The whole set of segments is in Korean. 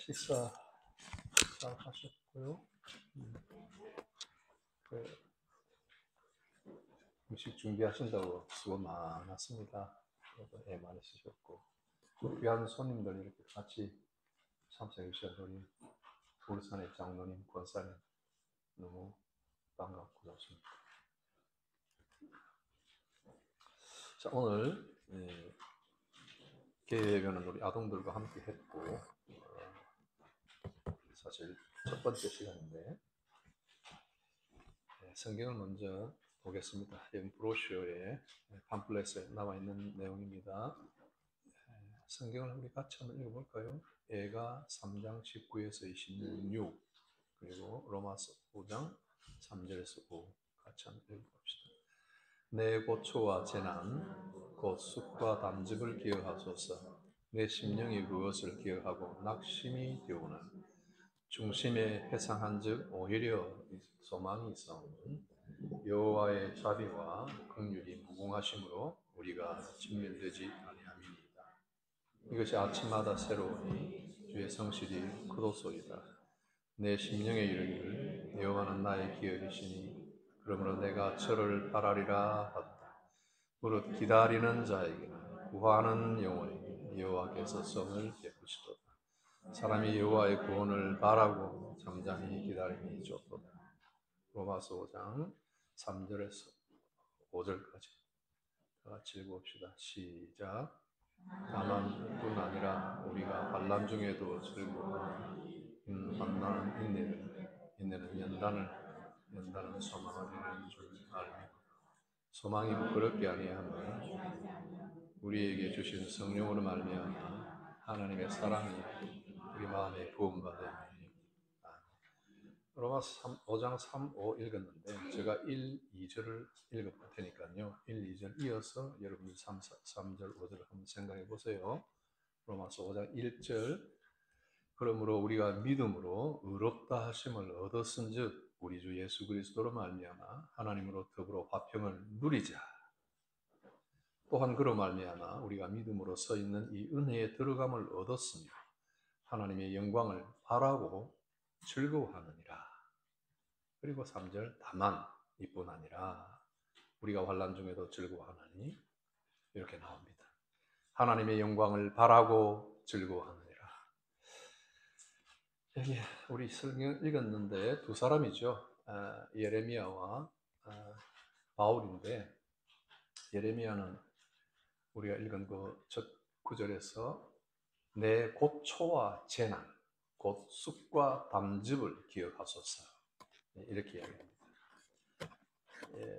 식사 잘 하셨고요. 그 음식 준비하신다고 수고 많았습니다. 애 많이 쓰셨고 귀한 손님들 이렇게 같이 참석해 주셔서 우리 울산의 장로님, 권사님 너무 반갑고 좋습니다. 자, 오늘 개회는 우리 아동들과 함께 했고 사실 첫 번째 시간인데 성경을 먼저 보겠습니다. 여기 브로셔에 팜플렛에 나와 있는 내용입니다. 성경을 우리 같이 한번 읽어볼까요? 예가 3장 19에서 26 그리고 로마서 5장 3절에서 5 같이 한번 읽어봅시다. 내 고초와 재난 곧 쑥과 담즙을 기억하소서. 내 심령이 그것을 기억하고 낙심이 되오나 중심에 회상한즉 오히려 소망이 있사오니 여호와의 자비와 긍휼이 무궁하심으로 우리가 진멸되지 아니함이니이다. 이것이 아침마다 새로우니 주의 성실이 크도소이다. 내 심령에 이르기를 여호와는 나의 기업이시니 그러므로 내가 저를 바라리라 하다. 무릇 기다리는 자에게는 구하는 영혼이 여호와께서 성을 베푸시도다. 사람이 여호와의 구원을 바라고 잠잠히 기다림이 좋도다. 로마서 5장 3절에서 5절까지 다 같이 읽어봅시다. 시작. 다만 뿐 아니라 우리가 환난 중에도 즐거워하니 환난은 인내는 연단은 소망을 이루는 줄 알미고 소망이 부끄럽게 아니하면 우리에게 주신 성령으로 말미암아 하나님의 사랑이 우리 마음에 부음받음이. 로마서 5장 3, 5 읽었는데 제가 1, 2절을 읽어볼 테니까요. 1, 2절 이어서 여러분이 3절, 5절을 한번 생각해 보세요. 로마서 5장 1절 그러므로 우리가 믿음으로 의롭다 하심을 얻었은즉 우리 주 예수 그리스도로 말미암아 하나님으로 더불어 화평을 누리자. 또한 그로 말미암아 우리가 믿음으로 서 있는 이 은혜에 들어감을 얻었으며 하나님의 영광을 바라고 즐거워하느니라. 그리고 3절 다만 이뿐 아니라 우리가 환난 중에도 즐거워하나니 이렇게 나옵니다. 하나님의 영광을 바라고 즐거워하느니라. 여기 우리 성경 읽었는데 두 사람이죠. 예레미야와 바울인데 예레미야는 우리가 읽은 그 첫 구절에서 내 고초와 재난 곧 쑥과 담즙을 기억하소서 이렇게 이야기합니다.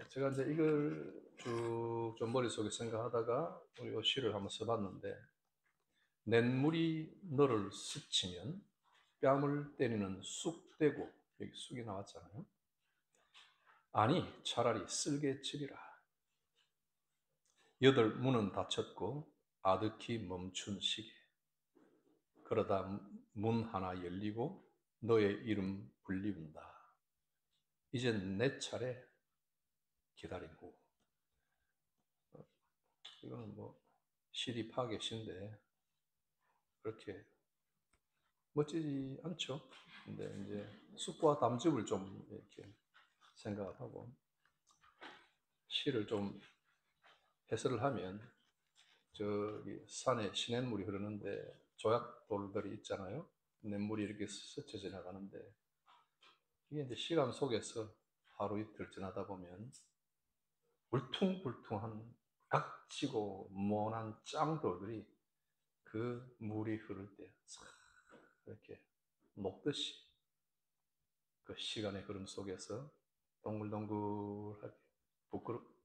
제가 이제 이걸 쭉 좀 머릿속에 생각하다가 우리 이 시를 한번 써봤는데 냇물이 너를 스치면 뺨을 때리는 쑥되고 여기 쑥이 나왔잖아요. 아니 차라리 쓸개 치리라. 여덟 문은 닫혔고 아득히 멈춘 시계. 그러다 문 하나 열리고 너의 이름 불리운다. 이젠 내 차례 기다린 후. 이거는 뭐 시리 파괴시인데 그렇게 멋지지 않죠? 근데 이제 쑥과 담즙을 좀 이렇게 생각을 하고 시를 좀 해설을 하면 저기 산에 시냇물이 흐르는데 조약돌들이 있잖아요. 냇물이 이렇게 스쳐 지나가는데 이게 이제 시간 속에서 하루 이틀 지나다 보면 울퉁불퉁한 약지고 모난 짱돌들이 그 물이 흐를 때 이렇게 녹듯이 그 시간의 흐름 속에서 동글동글하게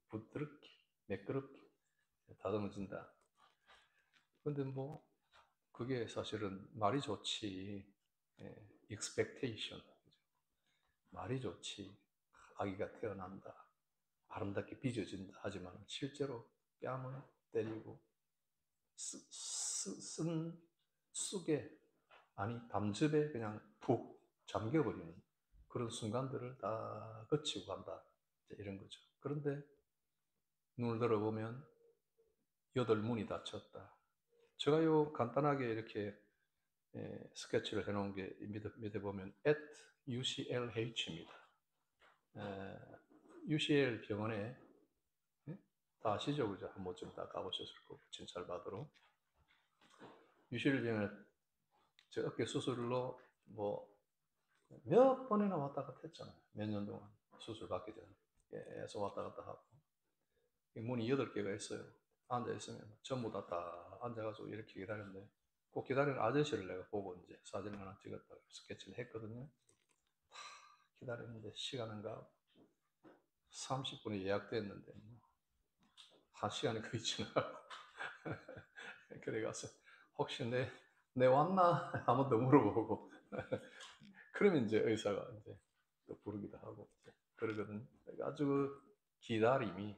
부드럽게 매끄럽게 다듬어진다. 근데 뭐 그게 사실은 말이 좋지. expectation 말이 좋지. 아기가 태어난다. 아름답게 빚어진다 하지만 실제로 뺨을 때리고 쓴 쑥에 아니 담즙에 그냥 푹 잠겨버리는 그런 순간들을 다 거치고 간다 이런 거죠. 그런데 눈을 들어보면 여덟 문이 닫혔다. 제가 요 간단하게 이렇게 스케치를 해놓은 게 밑에 보면 at UCLH입니다. UCL 병원에 다 아시죠? 그죠? 한 번쯤 다 가보셨을 거고, 진찰 받으러. UCL 병원에 제 어깨 수술로 뭐 몇 번이나 왔다 갔다 했잖아요. 몇 년 동안 수술 받기 전에 계속 왔다 갔다 하고. 문이 8개가 있어요. 앉아있으면 전부 다 앉아가지고 이렇게 기다렸는데 꼭 기다리는 아저씨를 내가 보고 이제 사진을 하나 찍었다고 스케치를 했거든요. 기다렸는데 시간은 가 30분이 예약됐는데 뭐 1시간이 거의 지나가고 그래 가서 혹시 내 왔나? 한번 더 물어보고 그러면 이제 의사가 이제 또 부르기도 하고 그러거든요. 아주 기다림이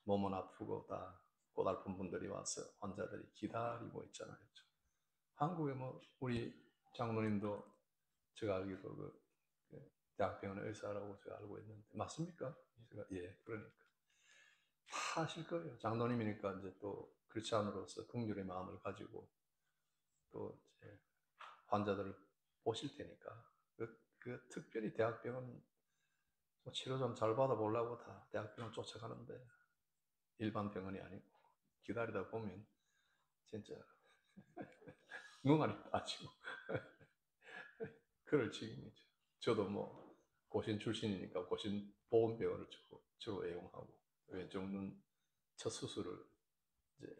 몸은 아프고 다 고달픈 분들이 와서 환자들이 기다리고 있잖아요. 그렇죠? 한국에 뭐 우리 장로님도 제가 알기로 그 대학병원 의사라고 제가 알고 있는데 맞습니까? 제가 예 그러니까 다 아실 거예요. 장로님이니까 이제 또 크리스찬으로서 긍휼의 마음을 가지고 또 이제 환자들을 보실 테니까 그 특별히 대학병원 뭐 치료 좀 잘 받아보려고 다 대학병원 쫓아가는데 일반 병원이 아니고 기다리다 보면 진짜 뭉알이 빠지고 그럴 지경이죠. 저도 뭐 고신 출신이니까 고신 보건병원을 주로 애용하고 왼쪽 눈 첫 수술을 이제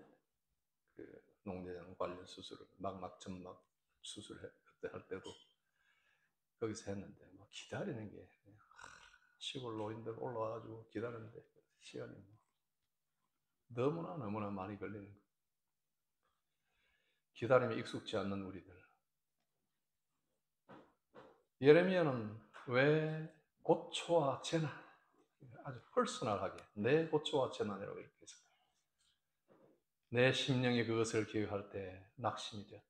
그 농대장 관련 수술을 망막 점막 수술 그때 할 때도 거기서 했는데 뭐 기다리는 게 시골 노인들 올라와가지고 기다리는데 시간이 뭐 너무나 많이 걸리는 거예요. 기다림에 익숙지 않는 우리들. 예레미야는 왜 고초와 재난, 아주 퍼스널하게 내 고초와 재난이라고 이렇게 해서 내 심령이 그것을 기억할 때 낙심이 되었다.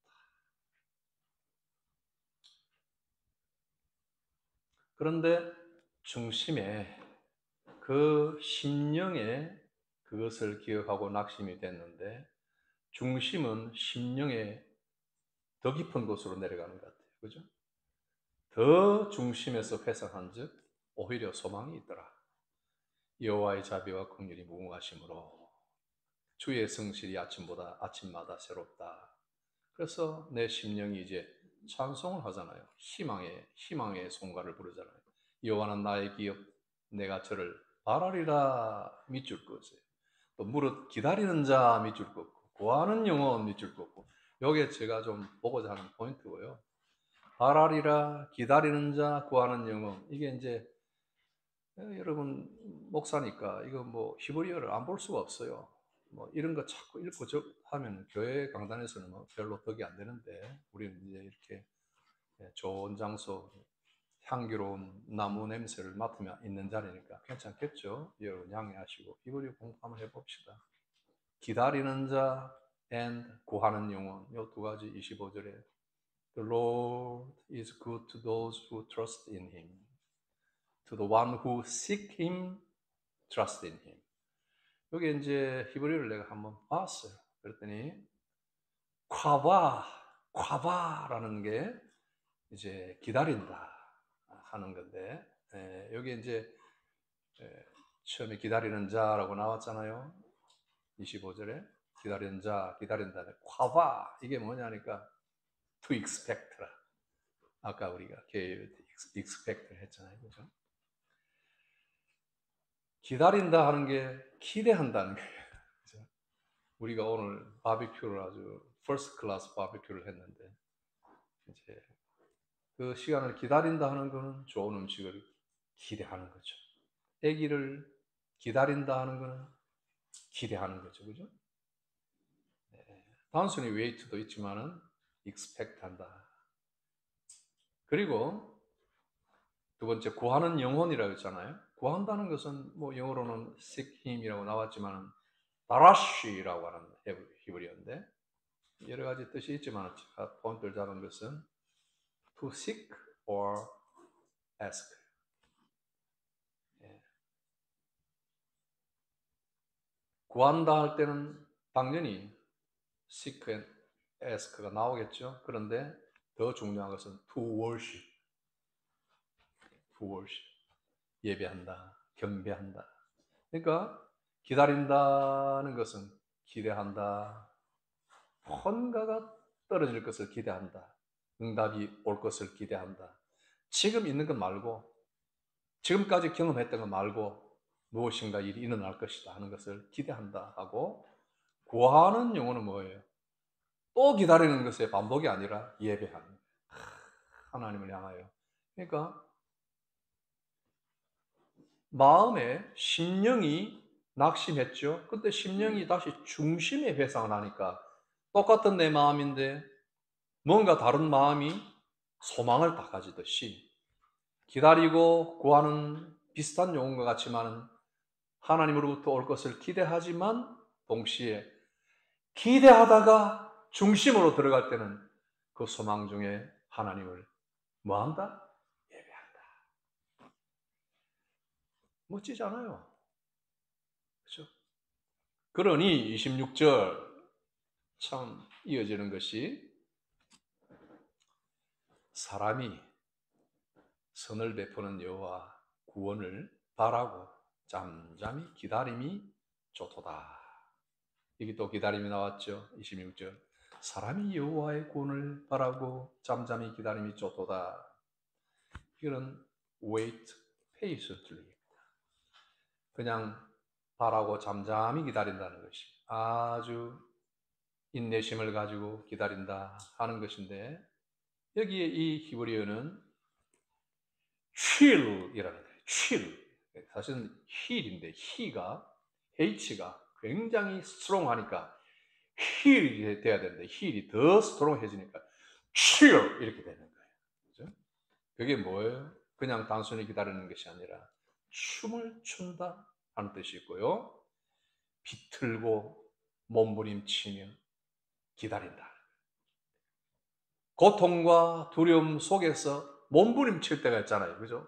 그런데 중심에 그 심령에 그것을 기억하고 낙심이 됐는데 중심은 심령의 더 깊은 곳으로 내려가는 것 같아요. 그죠? 더 중심에서 회상한 즉 오히려 소망이 있더라. 여호와의 자비와 긍휼이 무궁하심으로 주의 성실이 아침마다 새롭다. 그래서 내 심령이 이제 찬송을 하잖아요. 희망의 송가를 부르잖아요. 여호와는 나의 기업, 내가 저를 바라리라 밑줄 것이에요. 또 무릇 기다리는 자 밑줄 긋고 구하는 영혼 밑줄 긋고 요게 제가 좀 보고자 하는 포인트고요. 바라리라 기다리는 자 구하는 영혼 이게 이제 여러분 목사니까 이거 뭐 히브리어를 안 볼 수가 없어요. 뭐 이런 거 자꾸 읽고 하면 교회 강단에서는 뭐 별로 덕이 안 되는데 우리는 이제 이렇게 좋은 장소 향기로운 나무 냄새를 맡으며 있는 자리니까 괜찮겠죠? 여러분 양해하시고 히브리어 공부 한번 해봅시다. 기다리는 자 and 구하는 영혼 이 두 가지 25절에 The Lord is good to those who trust in Him. To the one who seek Him, trust in Him. 여기 이제 히브리어를 내가 한번 봤어요. 그랬더니 과바라는 게 이제 기다린다 하는 건데 여기 이제 처음에 기다리는 자라고 나왔잖아요. 25절에 기다리는 자, 기다린다. 과바 이게 뭐냐니까 to expect라. 아까 우리가 expect를 했잖아요. 그죠? 기다린다 하는 게 기대한다는 거예요. 그죠? 우리가 오늘 바비큐를 아주 퍼스트 클래스 바비큐를 했는데 이제 그 시간을 기다린다 하는 거는 좋은 음식을 기대하는 거죠. 아기를 기다린다 하는 거는 기대하는 거죠. 그죠? 단순히 wait도 있지만은 expect 한다. 그리고 두 번째 구하는 영혼이라고 했잖아요. 구한다는 것은 뭐 영어로는 seek him이라고 나왔지만은 다라쉬라고 하는 히브리어인데 여러 가지 뜻이 있지만 포인트를 잡은 것은 to seek or ask. 구한다 할 때는 당연히 seek and ask가 나오겠죠. 그런데 더 중요한 것은 to worship, to worship. 예배한다, 경배한다. 그러니까 기다린다는 것은 기대한다. 뭔가가 떨어질 것을 기대한다. 응답이 올 것을 기대한다. 지금 있는 것 말고, 지금까지 경험했던 것 말고 무엇인가 일이 일어날 것이다 하는 것을 기대한다 하고, 구하는 용어는 뭐예요? 또 기다리는 것의 반복이 아니라 예배하는, 하나님을 향하여. 그러니까 마음에 심령이 낙심했죠. 근데 심령이 다시 중심에 회상을 하니까 똑같은 내 마음인데 뭔가 다른 마음이 소망을 다 가지듯이, 기다리고 구하는 비슷한 용어가 같지만 하나님으로부터 올 것을 기대하지만 동시에 기대하다가 중심으로 들어갈 때는 그 소망 중에 하나님을 뭐한다? 예배한다. 멋지지 않아요? 그렇죠? 그러니 26절 참 이어지는 것이, 사람이 선을 베푸는 여호와 구원을 바라고 잠잠히 기다림이 좋도다. 여기 또 기다림이 나왔죠. 26절. 사람이 여호와의 구원을 바라고 잠잠히 기다림이 좋도다. 이거는 wait patiently, 그냥 바라고 잠잠히 기다린다는 것이 아주 인내심을 가지고 기다린다 하는 것인데, 여기에 이 히브리어는 chill이라는 거예요. chill. 사실은 he인데 he가 h가 굉장히 strong하니까 heal이 돼야 되는데 heal이 더 strong해지니까 chill 이렇게 되는 거예요. 그죠? 그게 뭐예요? 그냥 단순히 기다리는 것이 아니라 춤을 춘다 하는 뜻이 있고요. 비틀고 몸부림치며 기다린다. 고통과 두려움 속에서 몸부림칠 때가 있잖아요. 그죠?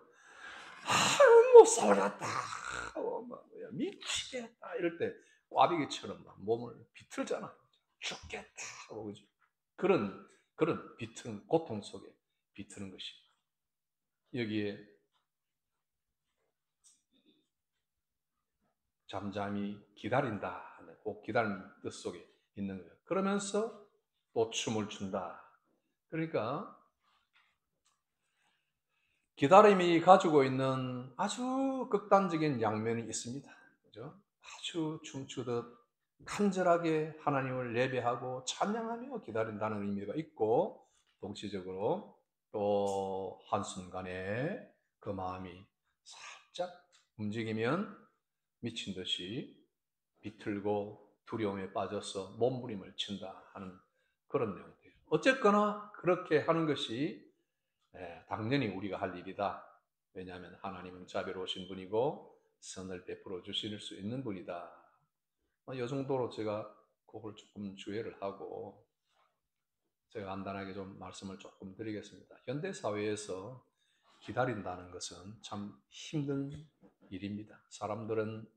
못 살았다. 미치겠다. 이럴 때 꽈배기처럼 막 몸을 비틀잖아요. 죽겠다. 그죠? 그런 비트는, 고통 속에 비트는 것이 여기에 잠잠히 기다린다 하는 꼭 기다리는 뜻 속에 있는 거예요. 그러면서 또 춤을 춘다. 그러니까 기다림이 가지고 있는 아주 극단적인 양면이 있습니다. 그죠? 아주 춤추듯 간절하게 하나님을 예배하고 찬양하며 기다린다는 의미가 있고, 동시적으로 또 한순간에 그 마음이 살짝 움직이면 미친 듯이 비틀고 두려움에 빠져서 몸부림을 친다 하는 그런 내용이에요. 어쨌거나 그렇게 하는 것이 당연히 우리가 할 일이다. 왜냐하면 하나님은 자비로우신 분이고 선을 베풀어 주실 수 있는 분이다. 이 정도로 제가 그걸 조금 주의를 하고 제가 간단하게 좀 말씀을 조금 드리겠습니다. 현대 사회에서 기다린다는 것은 참 힘든 일입니다. 사람들은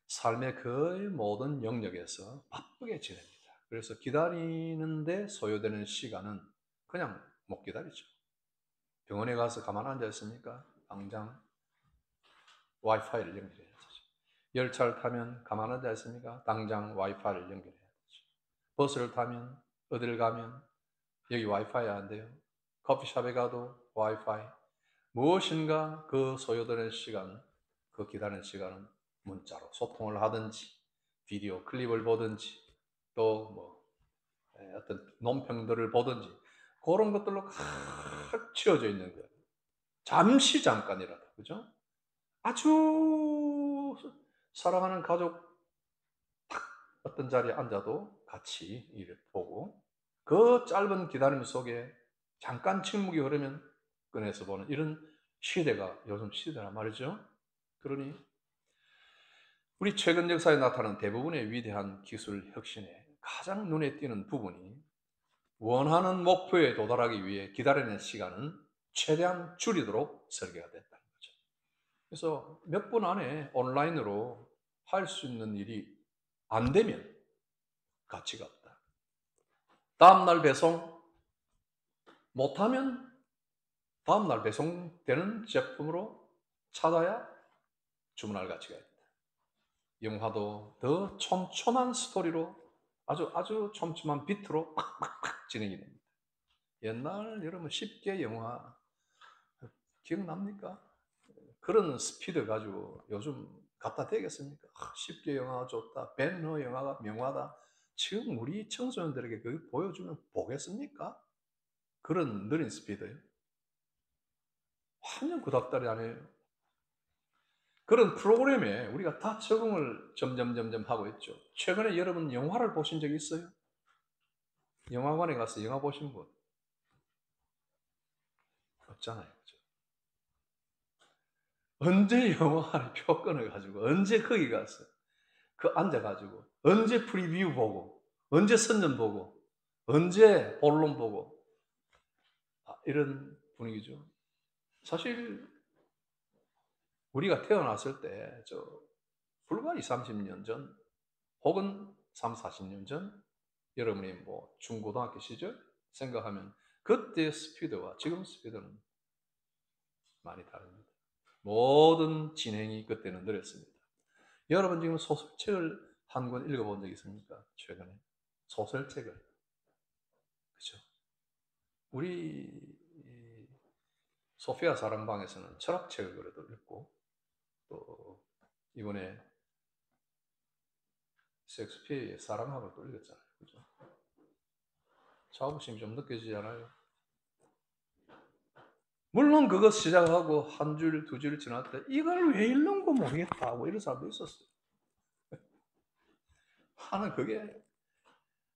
삶의 거의 모든 영역에서 바쁘게 지냅니다. 그래서 기다리는데 소요되는 시간은 그냥 못 기다리죠. 병원에 가서 가만 앉아 있습니까? 당장 와이파이를 연결해야 되죠. 열차를 타면 가만 앉아 있습니까? 당장 와이파이를 연결해야 되죠. 버스를 타면, 어디를 가면 여기 와이파이 안 돼요. 커피숍에 가도 와이파이. 무엇인가 그 소요되는 시간, 그 기다리는 시간은 문자로 소통을 하든지 비디오 클립을 보든지 또 뭐 어떤 논평들을 보든지 그런 것들로 꽉 채워져 있는 거예요. 잠깐이라도, 그죠? 아주 사랑하는 가족 딱 어떤 자리에 앉아도 같이 이를 보고, 그 짧은 기다림 속에 잠깐 침묵이 흐르면 꺼내서 보는 이런 시대가 요즘 시대란 말이죠. 그러니 우리 최근 역사에 나타난 대부분의 위대한 기술 혁신에 가장 눈에 띄는 부분이 원하는 목표에 도달하기 위해 기다리는 시간은 최대한 줄이도록 설계가 됐다는 거죠. 그래서 몇 분 안에 온라인으로 할 수 있는 일이 안 되면 가치가 없다. 다음날 배송 못하면 다음날 배송되는 제품으로 찾아야 주문할 가치가 있다. 영화도 더 촘촘한 스토리로 아주 촘촘한 비트로 팍팍팍 진행이 됩니다. 옛날 여러분 쉽게 영화 기억납니까? 그런 스피드 가지고 요즘 갖다 대겠습니까? 쉽게 영화가 좋다. 벤허 영화가 명화다. 지금 우리 청소년들에게 그걸 보여주면 보겠습니까? 그런 느린 스피드예요. 완전 구닥다리 아니에요. 그런 프로그램에 우리가 다 적응을 점점 하고 있죠. 최근에 여러분 영화를 보신 적 있어요? 영화관에 가서 영화 보신 분? 없잖아요. 그죠? 언제 영화관에 표 끊어가지고, 언제 거기 가서, 앉아가지고, 언제 프리뷰 보고, 언제 선전 보고, 언제 본론 보고, 이런 분위기죠. 사실, 우리가 태어났을 때, 불과 20, 30년 전, 혹은 3, 40년 전, 여러분이 뭐 중고등학교 시절 생각하면 그때 스피드와 지금 스피드는 많이 다릅니다. 모든 진행이 그때는 느렸습니다. 여러분 지금 소설책을 한 권 읽어본 적 있습니까? 최근에 소설책을. 그죠? 우리 소피아 사랑방에서는 철학책을 그래도 읽고, 또 이번에 셰익스피어의 사랑학을 또 읽었잖아요. 그죠? 자부심이 좀 느껴지지 않아요? 물론 그거 시작하고 한 줄, 두 줄 지날 때 이걸 왜 읽는 거 모르겠다 뭐 이런 사람도 있었어요. 하는 그게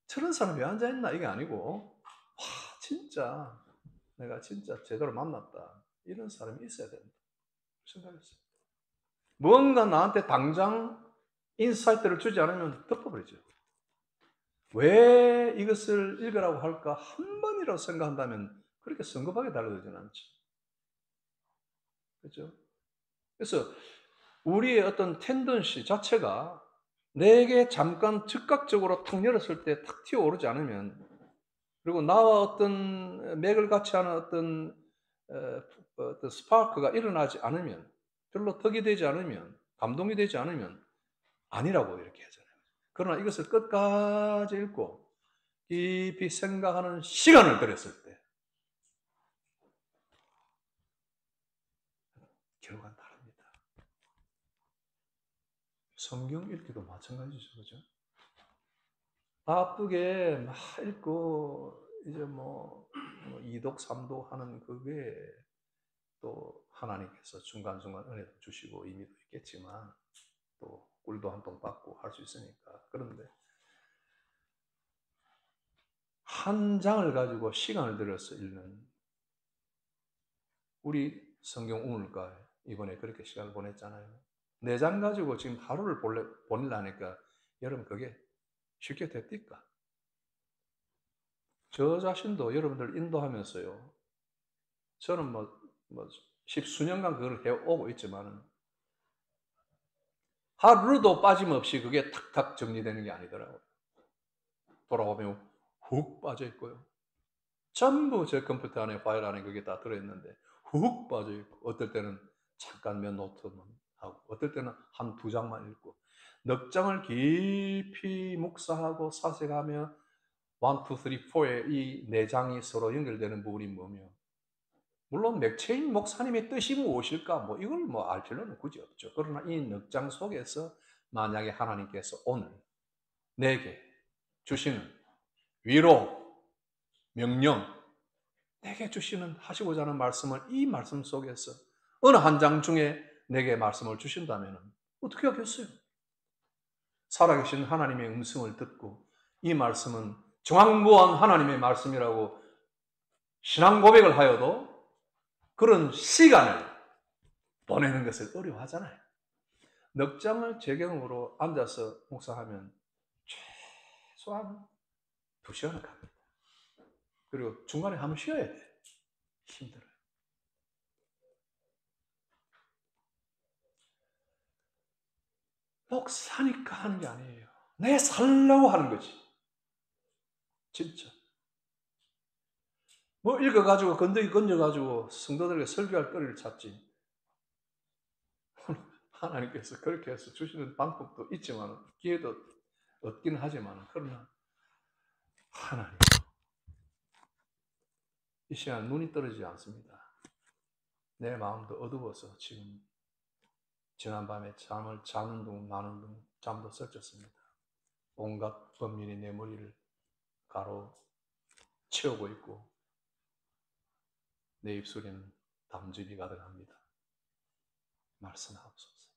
저런 사람이 왜 앉아있나 이게 아니고, 와 진짜 내가 진짜 제대로 만났다 이런 사람이 있어야 된다 생각했어요. 뭔가 나한테 당장 인사이트를 주지 않으면 덮어버리죠. 왜 이것을 읽으라고 할까 한 번이라도 생각한다면 그렇게 성급하게 달라지지는 않죠. 그렇죠? 그래서 우리의 어떤 텐던시 자체가 내게 잠깐 즉각적으로 탁 열었을 때 탁 튀어오르지 않으면, 그리고 나와 어떤 맥을 같이 하는 어떤 스파크가 일어나지 않으면, 별로 덕이 되지 않으면, 감동이 되지 않으면 아니라고 이렇게 하잖아요. 그러나 이것을 끝까지 읽고 깊이 생각하는 시간을 들였을 때 결과는 다릅니다. 성경 읽기도 마찬가지죠. 그죠? 바쁘게 막 읽고 이제 뭐 이독 삼독 하는 그게 또 하나님께서 중간중간 은혜도 주시고 의미도 있겠지만 또 꿀도 한 통 받고 할 수 있으니까. 그런데 한 장을 가지고 시간을 들여서 읽는 우리 성경 우물가 이번에 그렇게 시간을 보냈잖아요. 4장 가지고 지금 하루를 보내려니까 여러분 그게 쉽게 됐습니까? 저 자신도 여러분들 인도하면서요. 저는 뭐 십수년간 그걸 해오고 있지만 하루도 빠짐없이 그게 탁탁 정리되는 게 아니더라고요. 돌아보면 훅 빠져 있고요. 전부 제 컴퓨터 안에 파일 안에 그게 다 들어있는데 훅 빠져 있고, 어떨 때는 잠깐 몇 노트만 하고, 어떨 때는 한 두 장만 읽고, 넉 장을 깊이 묵상하고 사색하며 1, 2, 3, 4의 이 4장이 서로 연결되는 부분이 뭐며, 물론 맥체인 목사님의 뜻이 무엇일까 뭐 이걸 뭐 알 필요는 굳이 없죠. 그러나 이 넉 장 속에서 만약에 하나님께서 오늘 내게 주시는 위로, 명령, 내게 주시는 하시고자 하는 말씀을 이 말씀 속에서 어느 한 장 중에 내게 말씀을 주신다면 어떻게 하겠어요? 살아계신 하나님의 음성을 듣고 이 말씀은 정확무한 하나님의 말씀이라고 신앙 고백을 하여도 그런 시간을 보내는 것을 어려워하잖아요. 넉 장을 제경으로 앉아서 묵상하면 최소한 2시간을 갑니다. 그리고 중간에 한번 쉬어야 돼. 힘들어요. 목사니까 하는 게 아니에요. 내 살려고 하는 거지. 진짜. 뭐 읽어가지고 건더기 건져가지고 성도들에게 설교할 거리를 찾지. 하나님께서 그렇게 해서 주시는 방법도 있지만 기회도 얻기는 하지만 그러나 하나님 이 시간 눈이 떨어지지 않습니다. 내 마음도 어두워서 지금 지난밤에 잠을 자는 둥 마는 둥 잠도 설쳤습니다. 온갖 범민이 내 머리를 가로 채우고 있고 내 입술에는 담즙이 가득합니다. 말씀하옵소서.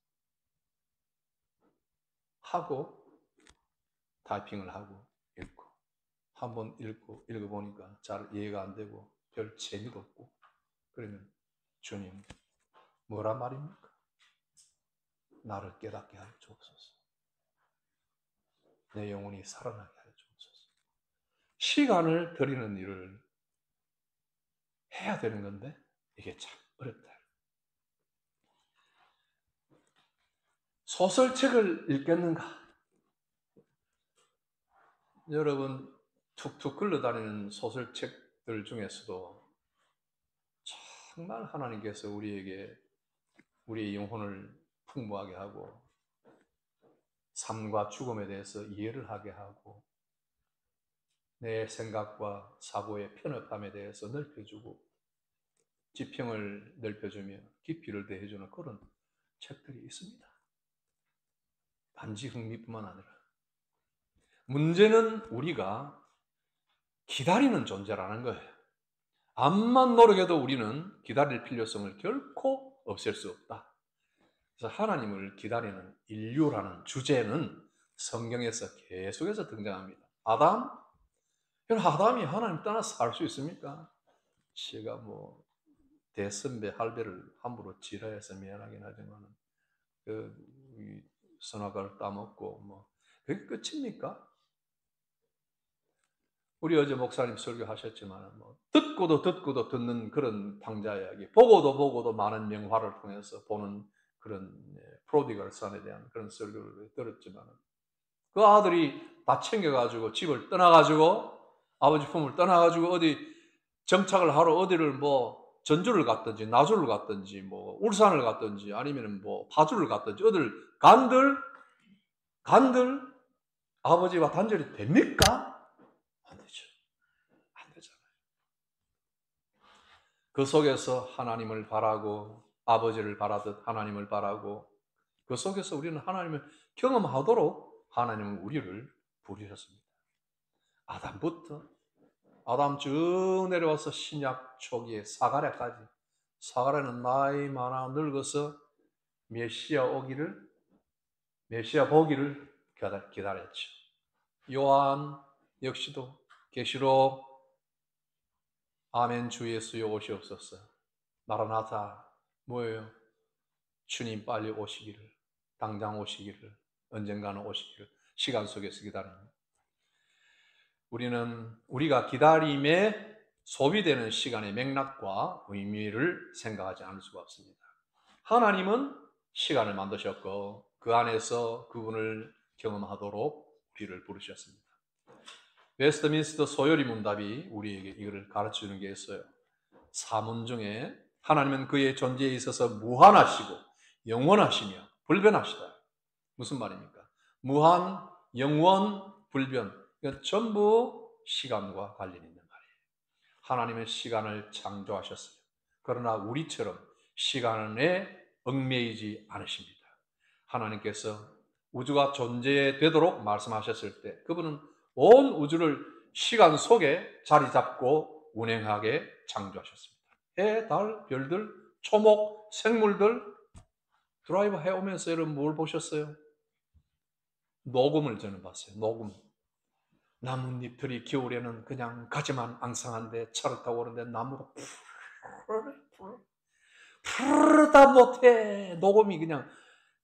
하고 타이핑을 하고 읽고 한번 읽어보니까 잘 이해가 안 되고 별 재미도 없고 그러면 주님 뭐란 말입니까? 나를 깨닫게 하여 주옵소서. 내 영혼이 살아나게 하여 주옵소서. 시간을 들이는 일을 해야 되는 건데 이게 참 어렵다. 소설책을 읽겠는가? 여러분 툭툭 흘러다니는 소설책들 중에서도 정말 하나님께서 우리에게 우리의 영혼을 풍부하게 하고 삶과 죽음에 대해서 이해를 하게 하고 내 생각과 사고의 편협함에 대해서 넓혀주고 지평을 넓혀주며 깊이를 더해주는 그런 책들이 있습니다. 단지 흥미뿐만 아니라 문제는 우리가 기다리는 존재라는 거예요. 암만 노력해도 우리는 기다릴 필요성을 결코 없앨 수 없다. 그래서 하나님을 기다리는 인류라는 주제는 성경에서 계속해서 등장합니다. 아담이 하나님 떠나서 살 수 있습니까? 제가 뭐 대선배 할배를 함부로 지라해서 미안하긴 하지만 선악과를 따먹고 뭐 그게 끝입니까? 우리 어제 목사님 설교하셨지만 뭐 듣고도 듣는 그런 방자 이야기, 보고도 많은 명화를 통해서 보는 그런 프로디걸 선에 대한 그런 설교를 들었지만 그 아들이 다 챙겨가지고 집을 떠나가지고 아버지 품을 떠나가지고 어디 정착을 하러 어디를 뭐 전주를 갔든지 나주를 갔든지 뭐 울산을 갔든지 아니면 뭐 파주를 갔든지 어딜 간들 아버지와 단절이 됩니까? 안 되죠. 안 되잖아요. 그 속에서 하나님을 바라고 아버지를 바라듯 하나님을 바라고 그 속에서 우리는 하나님을 경험하도록 하나님은 우리를 부르셨습니다. 아담 쭉 내려와서 신약 초기에 사가랴까지 사가랴는 나이 많아 늙어서 메시아 보기를 기다렸죠. 요한 역시도 계시록 아멘 주 예수여 오시옵소서. 마라나타 뭐예요? 주님 빨리 오시기를, 당장 오시기를, 언젠가는 오시기를 시간 속에서 기다립니다. 우리가 기다림에 소비되는 시간의 맥락과 의미를 생각하지 않을 수가 없습니다. 하나님은 시간을 만드셨고 그 안에서 그분을 경험하도록 우리를 부르셨습니다. 웨스트민스터 소요리 문답이 우리에게 이것을 가르쳐주는 게 있어요. 사문 중에 하나님은 그의 존재에 있어서 무한하시고 영원하시며 불변하시다. 무슨 말입니까? 무한, 영원, 불변. 이건 전부 시간과 관련이 있는 말이에요. 하나님은 시간을 창조하셨어요. 그러나 우리처럼 시간에 얽매이지 않으십니다. 하나님께서 우주가 존재되도록 말씀하셨을 때 그분은 온 우주를 시간 속에 자리 잡고 운행하게 창조하셨습니다. 해, 달, 별들, 초목, 생물들 드라이브 해오면서 여러분 뭘 보셨어요? 녹음을 저는 봤어요. 녹음. 나뭇잎들이 겨울에는 그냥 가지만 앙상한데 차를 타고 오는데 나무가 푸르다 못해. 녹음이 그냥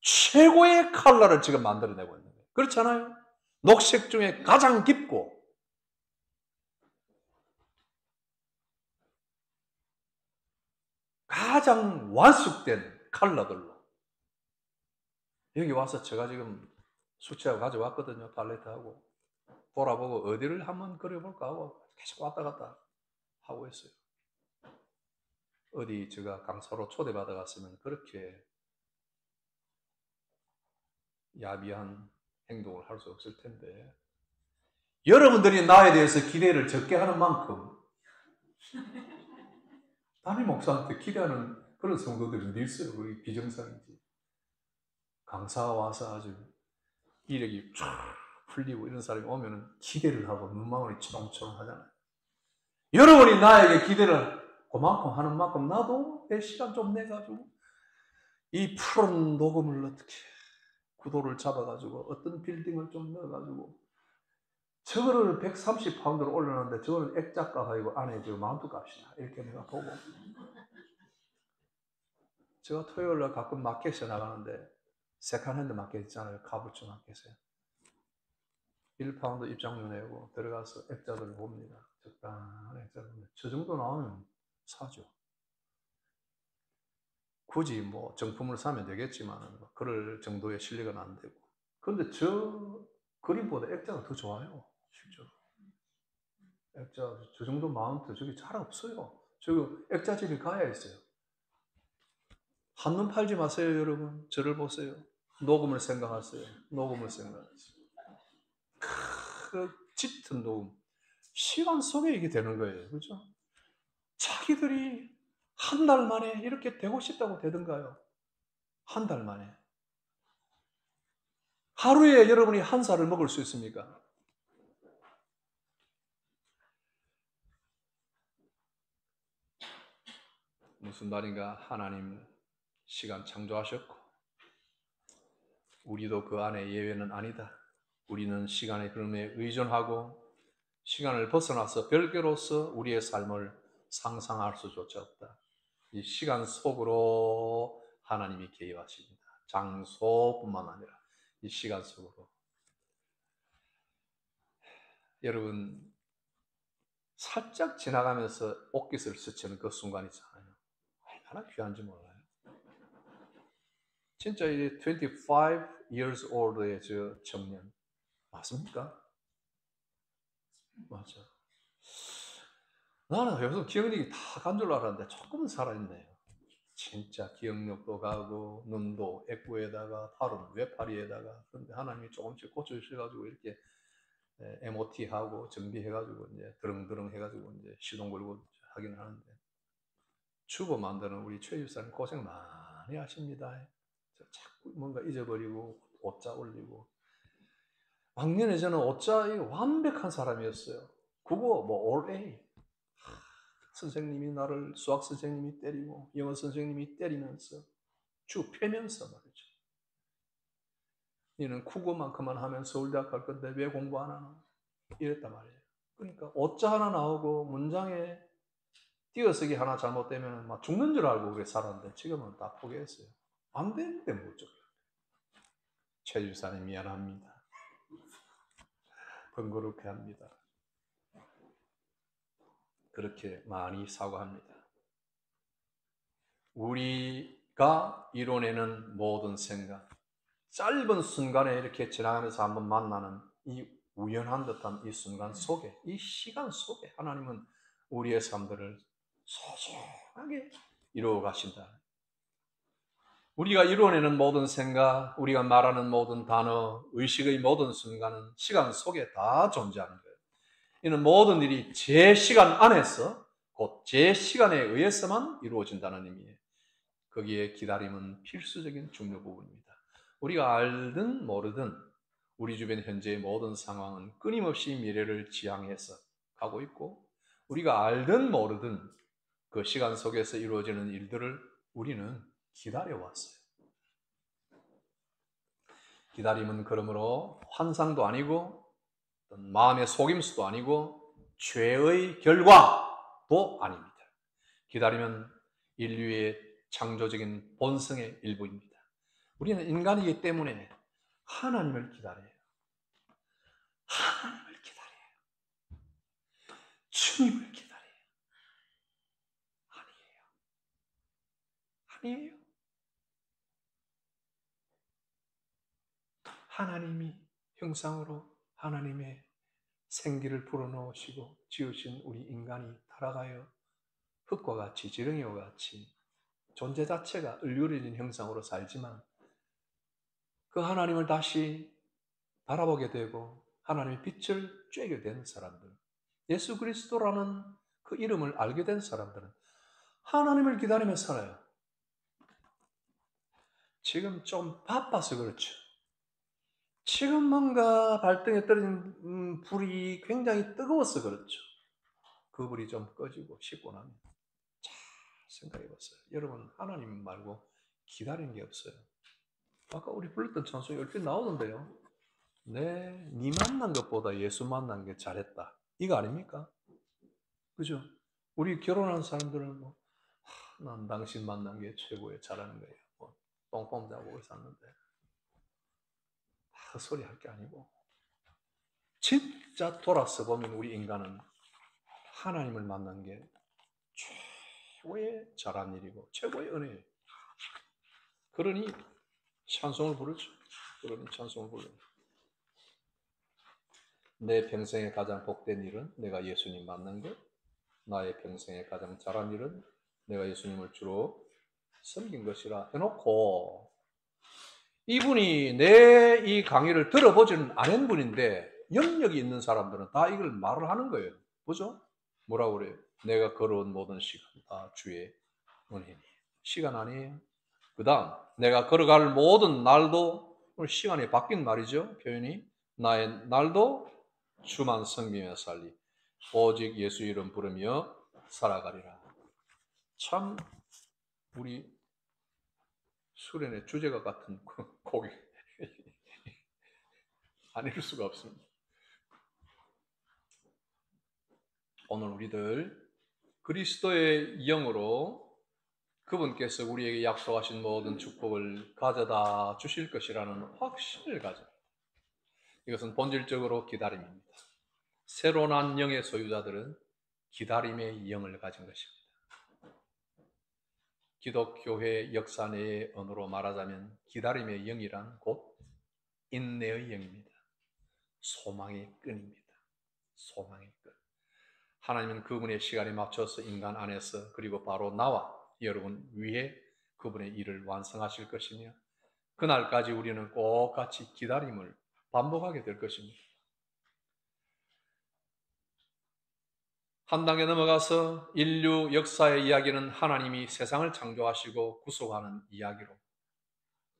최고의 컬러를 지금 만들어내고 있는 거예요. 그렇잖아요? 녹색 중에 가장 깊고 가장 완숙된 컬러들로 여기 와서 제가 지금 수채화고 가져왔거든요. 팔레트하고. 돌아보고 어디를 한번 그려볼까 하고 계속 왔다 갔다. 하고 있어요. 어디 제가 강사로 초대받아 갔으면 그렇게 야비한 행동을 할 수 없을 텐데, 여러분들이 나에 대해서 기대를 적게 하는 만큼 담임 목사한테 기대하는 그런 성도들이 어디 있어요? 그게 비정상이지. 강사가 와서 아주 이력이 쫙 풀리고 이런 사람이 오면은 기대를 하고 눈망울이 초롱초롱 하잖아요. 여러분이 나에게 기대를 그만큼 하는 만큼 나도 내 시간 좀 내가지고 이 푸른 녹음을 어떻게 구도를 잡아가지고 어떤 빌딩을 좀 넣어가지고 저거를 130파운드로 올려놨는데 저거는 액자값하고 안에 저 마운트 값이야. 이렇게 내가 보고 제가 토요일날 가끔 마켓에 나가는데 세컨핸드 마켓 있잖아요. 카부츠 마켓에 1파운드 입장료 내고 들어가서 액자들을 봅니다. 적당한 액자들. 저 정도 나오면 사죠. 굳이 뭐 정품을 사면 되겠지만 그럴 정도의 실력은 안 되고. 그런데 저 그림보다 액자가 더 좋아요. 실제로. 액자 저 정도 마운트 저기 잘 없어요. 저 액자집이 가야 있어요. 한눈 팔지 마세요, 여러분. 저를 보세요. 녹음을 생각하세요. 녹음을 생각하세요. 그 짙은 녹음. 시간 속에 이게 되는 거예요. 그죠? 자기들이 한 달 만에 이렇게 되고 싶다고 되던가요? 한 달 만에. 하루에 여러분이 한 살을 먹을 수 있습니까? 무슨 말인가? 하나님 시간 창조하셨고 우리도 그 안에 예외는 아니다. 우리는 시간의 흐름에 의존하고 시간을 벗어나서 별개로서 우리의 삶을 상상할 수조차 없다. 이 시간 속으로 하나님이 개입하십니다. 장소뿐만 아니라 이 시간 속으로. 여러분 살짝 지나가면서 옷깃을 스치는 그 순간 있잖아요. 얼마나 귀한지 몰라요. 진짜 이 25 years old의 저 청년 맞습니까? 맞아. 나는 요즘 기억력이 다 간 줄 알았는데 조금은 살아있네요. 진짜 기억력도 가고 눈도 애꾸에다가 팔은 외파리에다가. 그런데 하나님이 조금씩 고쳐주셔가지고 이렇게 MOT하고 정비해가지고 이제 드렁드렁 해가지고 이제 시동 걸고 하긴 하는데 주보 만드는 우리 최 유사님 고생 많이 하십니다. 자꾸 뭔가 잊어버리고 옷자 올리고. 작년에 저는 옷자 완벽한 사람이었어요. 국어 뭐 all A. 선생님이 나를 수학 선생님이 때리고 영어 선생님이 때리면서 주 패면서 말이죠. 너는 국어만큼만 하면 서울대학 갈 건데 왜 공부 안 하나? 이랬단 말이에요. 그러니까 옷자 하나 나오고 문장에 띄어쓰기 하나 잘못되면 막 죽는 줄 알고 그래 살았는데 지금은 다 포기했어요. 안 되는데 뭐 어쩌겠어요. 최 주사님 미안합니다. 번거롭게 합니다. 그렇게 많이 사과합니다. 우리가 이뤄내는 모든 생각, 짧은 순간에 이렇게 지나가면서 한번 만나는 이 우연한 듯한 이 순간 속에, 이 시간 속에 하나님은 우리의 삶들을 소중하게 이루어 가신다. 우리가 이루어내는 모든 생각, 우리가 말하는 모든 단어, 의식의 모든 순간은 시간 속에 다 존재하는 거예요. 이는 모든 일이 제 시간 안에서 곧 제 시간에 의해서만 이루어진다는 의미예요. 거기에 기다림은 필수적인 중요 부분입니다. 우리가 알든 모르든 우리 주변 현재의 모든 상황은 끊임없이 미래를 지향해서 가고 있고 우리가 알든 모르든 그 시간 속에서 이루어지는 일들을 우리는 기다려왔어요. 기다림은 그러므로 환상도 아니고 마음의 속임수도 아니고 죄의 결과도 아닙니다. 기다림은 인류의 창조적인 본성의 일부입니다. 우리는 인간이기 때문에 하나님을 기다려요. 하나님을 기다려요. 주님을 기다려요. 아니에요. 아니에요. 하나님이 형상으로 하나님의 생기를 불어넣으시고 지으신 우리 인간이 타락하여 흙과 같이 지렁이와 같이 존재 자체가 얼그러진 형상으로 살지만 그 하나님을 다시 바라보게 되고 하나님의 빛을 쬐게 된 사람들, 예수 그리스도라는 그 이름을 알게 된 사람들은 하나님을 기다리며 살아요. 지금 좀 바빠서 그렇죠. 지금 뭔가 발등에 떨어진 불이 굉장히 뜨거워서 그렇죠. 그 불이 좀 꺼지고 식고 나면 잘 생각해 보세요. 여러분, 하나님 말고 기다리는 게 없어요. 아까 우리 불렀던 찬송이 얼핏 나오는데요. 네 만난 것보다 예수 만난 게 잘했다. 이거 아닙니까? 그죠? 우리 결혼한 사람들은 뭐, 난 당신 만난 게 최고의 잘하는 거예요. 뭐, 똥폼 자국을 샀는데. 헛소리 할 게 아니고. 진짜 돌아서 보면 우리 인간은 하나님을 만난 게 최고의 잘한 일이고, 최고의 은혜예요. 그러니 찬송을 부르죠. 그러니 찬송을 불러요. 내 평생에 가장 복된 일은 내가 예수님 만난 것. 나의 평생에 가장 잘한 일은 내가 예수님을 주로 섬긴 것이라 해놓고 이분이 내 이 강의를 들어보지는 않은 분인데 영역이 있는 사람들은 다 이걸 말을 하는 거예요. 보죠? 뭐라고 그래요? 내가 걸어온 모든 시간 다 주의 은혜니. 시간 아니에요. 그 다음 내가 걸어갈 모든 날도 오늘 시간이 바뀐 말이죠. 표현이 나의 날도 주만 섬기며 살리 오직 예수 이름 부르며 살아가리라. 참 우리 수련의 주제가 같은 곡이 아닐 수가 없습니다. 오늘 우리들 그리스도의 영으로 그분께서 우리에게 약속하신 모든 축복을 가져다 주실 것이라는 확신을 가집니다. 이것은 본질적으로 기다림입니다. 새로 난 영의 소유자들은 기다림의 영을 가진 것입니다. 기독교회 역사 내의 언어로 말하자면 기다림의 영이란 곧 인내의 영입니다. 소망의 끈입니다. 소망의 끈. 하나님은 그분의 시간에 맞춰서 인간 안에서 그리고 바로 나와 여러분 위에 그분의 일을 완성하실 것이며 그날까지 우리는 꼭 같이 기다림을 반복하게 될 것입니다. 한 단계 넘어가서 인류 역사의 이야기는 하나님이 세상을 창조하시고 구속하는 이야기로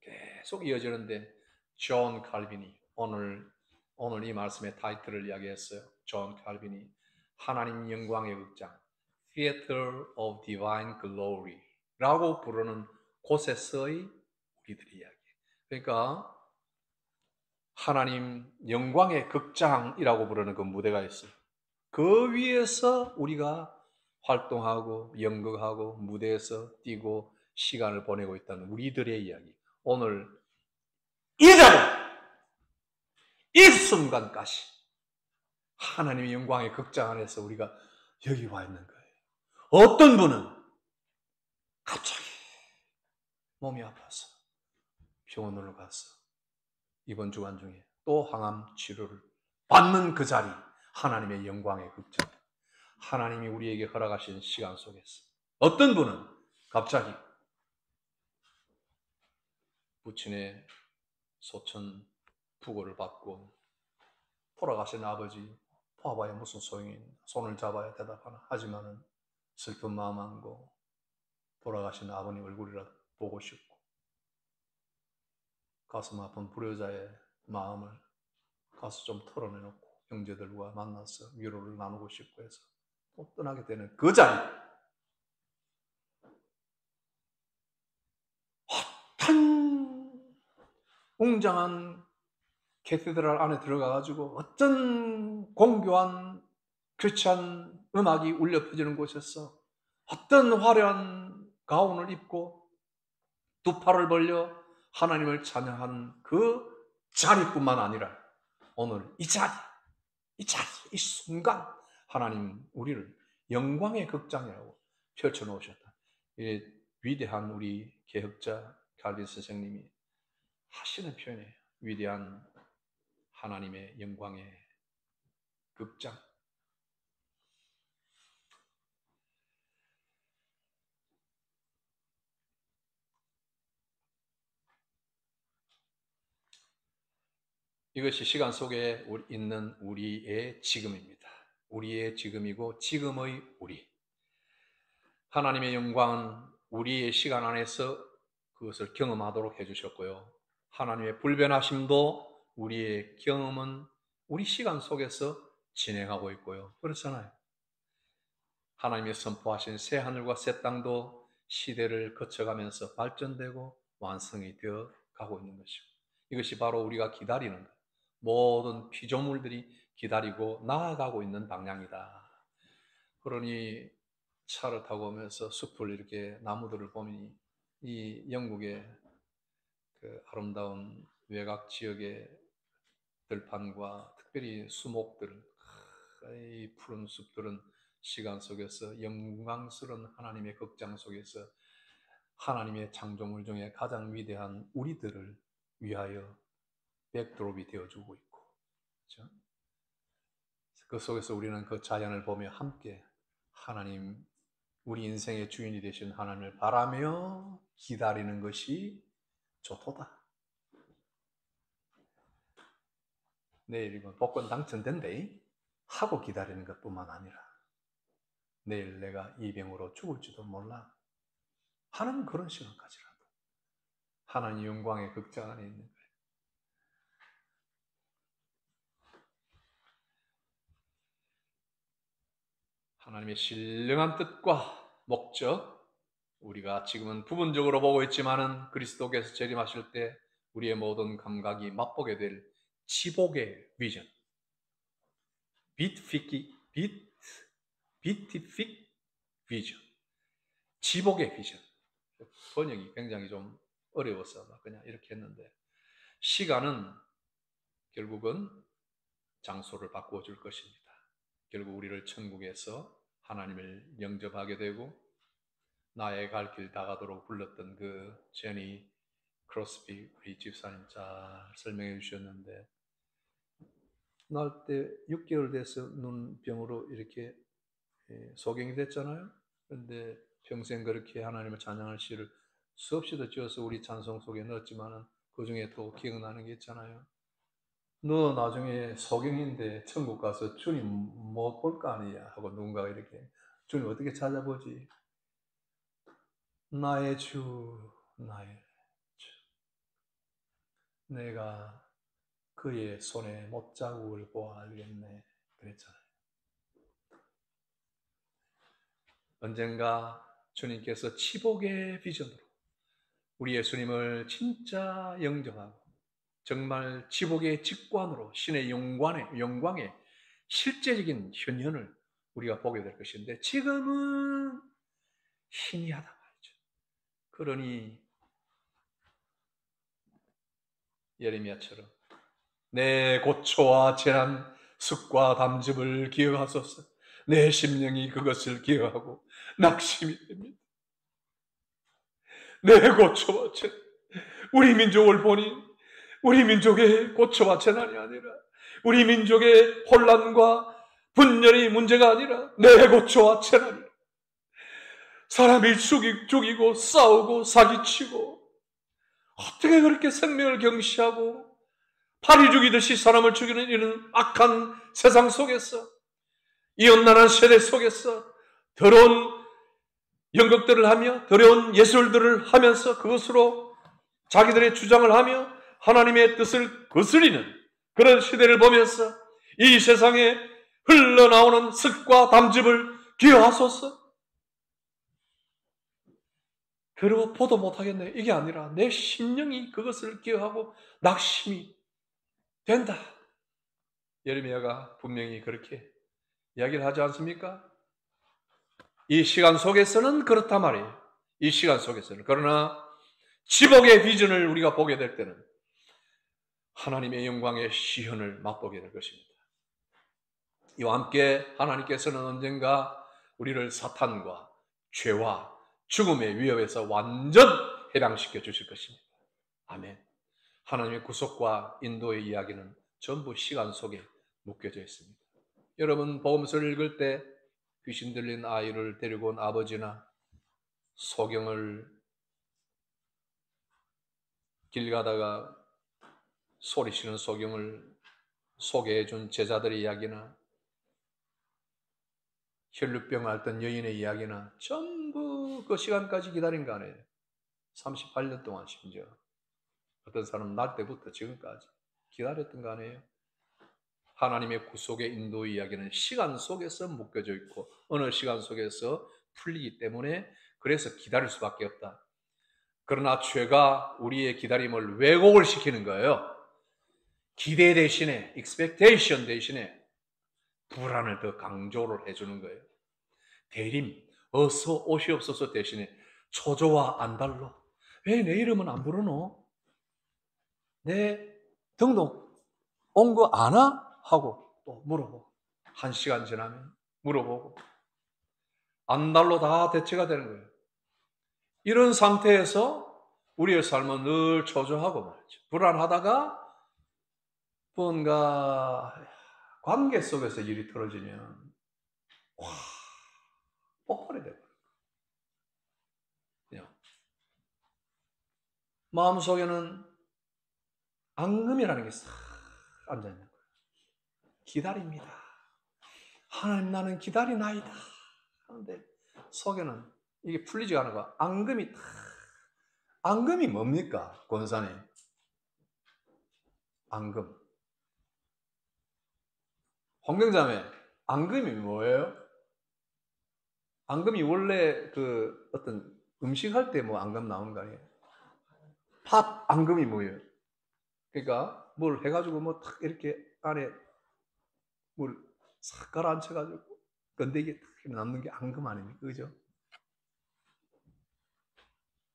계속 이어지는데 존 칼빈이 오늘 이 말씀의 타이틀을 이야기했어요. 존 칼빈이 하나님 영광의 극장 Theater of Divine Glory 라고 부르는 곳에서의 우리들의 이야기. 그러니까 하나님 영광의 극장이라고 부르는 그 무대가 있어요. 그 위에서 우리가 활동하고 연극하고 무대에서 뛰고 시간을 보내고 있다는 우리들의 이야기. 오늘 이 자리, 이 순간까지 하나님의 영광의 극장 안에서 우리가 여기 와 있는 거예요. 어떤 분은 갑자기 몸이 아파서 병원으로 가서 이번 주간 중에 또 항암 치료를 받는 그 자리, 하나님의 영광의 극장. 하나님이 우리에게 허락하신 시간 속에서 어떤 분은 갑자기 부친의 소천 부고를 받고 돌아가신 아버지 봐봐야 무슨 소용이 있나. 손을 잡아야 대답하나. 하지만은 슬픈 마음 안고 돌아가신 아버님 얼굴이라도 보고 싶고 가슴 아픈 불효자의 마음을 가서 좀 털어내놓고 형제들과 만나서 위로를 나누고 싶고 해서 또 떠나게 되는 그 자리. 한 웅장한 캐티드랄 안에 들어가가지고 어떤 공교한 크리스찬 음악이 울려 퍼지는 곳에서 어떤 화려한 가운을 입고 두 팔을 벌려 하나님을 찬양한 그 자리뿐만 아니라 오늘 이 자리, 이 순간 하나님 우리를 영광의 극장이라고 펼쳐놓으셨다. 이 위대한 우리 개혁자 칼빈 선생님이 하시는 표현이에요. 위대한 하나님의 영광의 극장. 이것이 시간 속에 있는 우리의 지금입니다. 우리의 지금이고 지금의 우리. 하나님의 영광은 우리의 시간 안에서 그것을 경험하도록 해주셨고요. 하나님의 불변하심도 우리의 경험은 우리 시간 속에서 진행하고 있고요. 그렇잖아요. 하나님의 선포하신 새 하늘과 새 땅도 시대를 거쳐가면서 발전되고 완성이 되어 가고 있는 것이고, 이것이 바로 우리가 기다리는 것, 모든 피조물들이 기다리고 나아가고 있는 방향이다. 그러니 차를 타고 오면서 숲을 이렇게 나무들을 보니 이 영국의 그 아름다운 외곽 지역의 들판과 특별히 수목들, 이 푸른 숲들은 시간 속에서 영광스러운 하나님의 극장 속에서 하나님의 창조물 중에 가장 위대한 우리들을 위하여 백드롭이 되어주고 있고, 그렇죠? 그 속에서 우리는 그 자연을 보며 함께 하나님, 우리 인생의 주인이 되신 하나님을 바라며 기다리는 것이 좋도다. 내일 이거 복권 당첨된대 하고 기다리는 것뿐만 아니라 내일 내가 이 병으로 죽을지도 몰라 하는 그런 시간까지라도 하나님 영광의 극장 안에 있는 거예요. 하나님의 신령한 뜻과 목적, 우리가 지금은 부분적으로 보고 있지만은 그리스도께서 재림하실 때 우리의 모든 감각이 맛보게 될 지복의 비전, 비티픽 비전, 지복의 비전. 번역이 굉장히 좀 어려워서 그냥 이렇게 했는데, 시간은 결국은 장소를 바꾸어 줄 것입니다. 결국 우리를 천국에서 하나님을 영접하게 되고 나의 갈 길 다가도록 불렀던 그 제니 크로스비 우리 집사님 잘 설명해 주셨는데, 날 때 6개월 돼서 눈병으로 이렇게 소경이 됐잖아요. 그런데 평생 그렇게 하나님을 찬양할 시를 수없이도 지어서 우리 찬송 속에 넣었지만은 그 중에 또 기억나는 게 있잖아요. 너 나중에 소경인데 천국 가서 주님 못 볼 거 아니야 하고 누군가가 이렇게, 주님 어떻게 찾아보지? 나의 주, 나의 주. 내가 그의 손에 못자국을 보아 알겠네. 그랬잖아요. 언젠가 주님께서 치복의 비전으로 우리 예수님을 진짜 영접하고 정말 치복의 직관으로 신의 영광의 실제적인 현현을 우리가 보게 될 것인데, 지금은 희미하단 말이죠. 그러니 예레미야처럼 내 고초와 재난, 습과 담즙을 기억하소서. 내 심령이 그것을 기억하고 낙심이 됩니다. 내 고초와 재난, 우리 민족을 보니 우리 민족의 고초와 재난이 아니라 우리 민족의 혼란과 분열이 문제가 아니라 내 고초와 재난이, 사람이 죽이고 싸우고 사기치고 어떻게 그렇게 생명을 경시하고 파리 죽이듯이 사람을 죽이는 이런 악한 세상 속에서, 이 온난한 세대 속에서 더러운 연극들을 하며 더러운 예술들을 하면서 그것으로 자기들의 주장을 하며 하나님의 뜻을 거스리는 그런 시대를 보면서 이 세상에 흘러나오는 습과 담즙을 기어하소서. 그리고 보도 못하겠네, 이게 아니라 내 심령이 그것을 기어하고 낙심이 된다. 예레미야가 분명히 그렇게 이야기를 하지 않습니까? 이 시간 속에서는 그렇단 말이에요. 이 시간 속에서는. 그러나 지복의 비전을 우리가 보게 될 때는 하나님의 영광의 시현을 맛보게 될 것입니다. 이와 함께 하나님께서는 언젠가 우리를 사탄과 죄와 죽음의 위협에서 완전 해방시켜 주실 것입니다. 아멘. 하나님의 구속과 인도의 이야기는 전부 시간 속에 묶여져 있습니다. 여러분 복음서를 읽을 때 귀신 들린 아이를 데리고 온 아버지나 소경을 길 가다가 소리치는 소경을 소개해 준 제자들의 이야기나 혈루병 앓던 여인의 이야기나 전부 그 시간까지 기다린 거 아니에요. 38년 동안 심지어. 어떤 사람은 날 때부터 지금까지 기다렸던 거 아니에요. 하나님의 구속의 인도 이야기는 시간 속에서 묶여져 있고 어느 시간 속에서 풀리기 때문에 그래서 기다릴 수밖에 없다. 그러나 죄가 우리의 기다림을 왜곡을 시키는 거예요. 기대 대신에 expectation 대신에 불안을 더 강조를 해주는 거예요. 대림, 어서 오시옵소서 대신에 초조와 안달로 왜 내 이름은 안 부르노? 내 등록 온 거 아나? 하고 또 물어보고 1시간 지나면 물어보고 안달로 다 대체가 되는 거예요. 이런 상태에서 우리의 삶은 늘 초조하고 말이죠. 불안하다가 뭔가 관계 속에서 일이 틀어지면 와, 폭발이 되고 마음속에는 앙금이라는 게 싹 앉아있는 거예요. 기다립니다. 하나님 나는 기다리나이다. 그런데 속에는 이게 풀리지 않은 거야. 앙금이 뭡니까? 권사님. 앙금. 홍경자매, 앙금이 뭐예요? 앙금이 원래 그 어떤 음식 할 때 뭐 앙금 나오는 거 아니에요? 팥 앙금이 뭐예요? 그러니까 뭘 해가지고 뭐 탁 이렇게 안에 물 싹 가라앉혀가지고 건더기에 탁 남는 게 앙금 아닙니까? 그죠?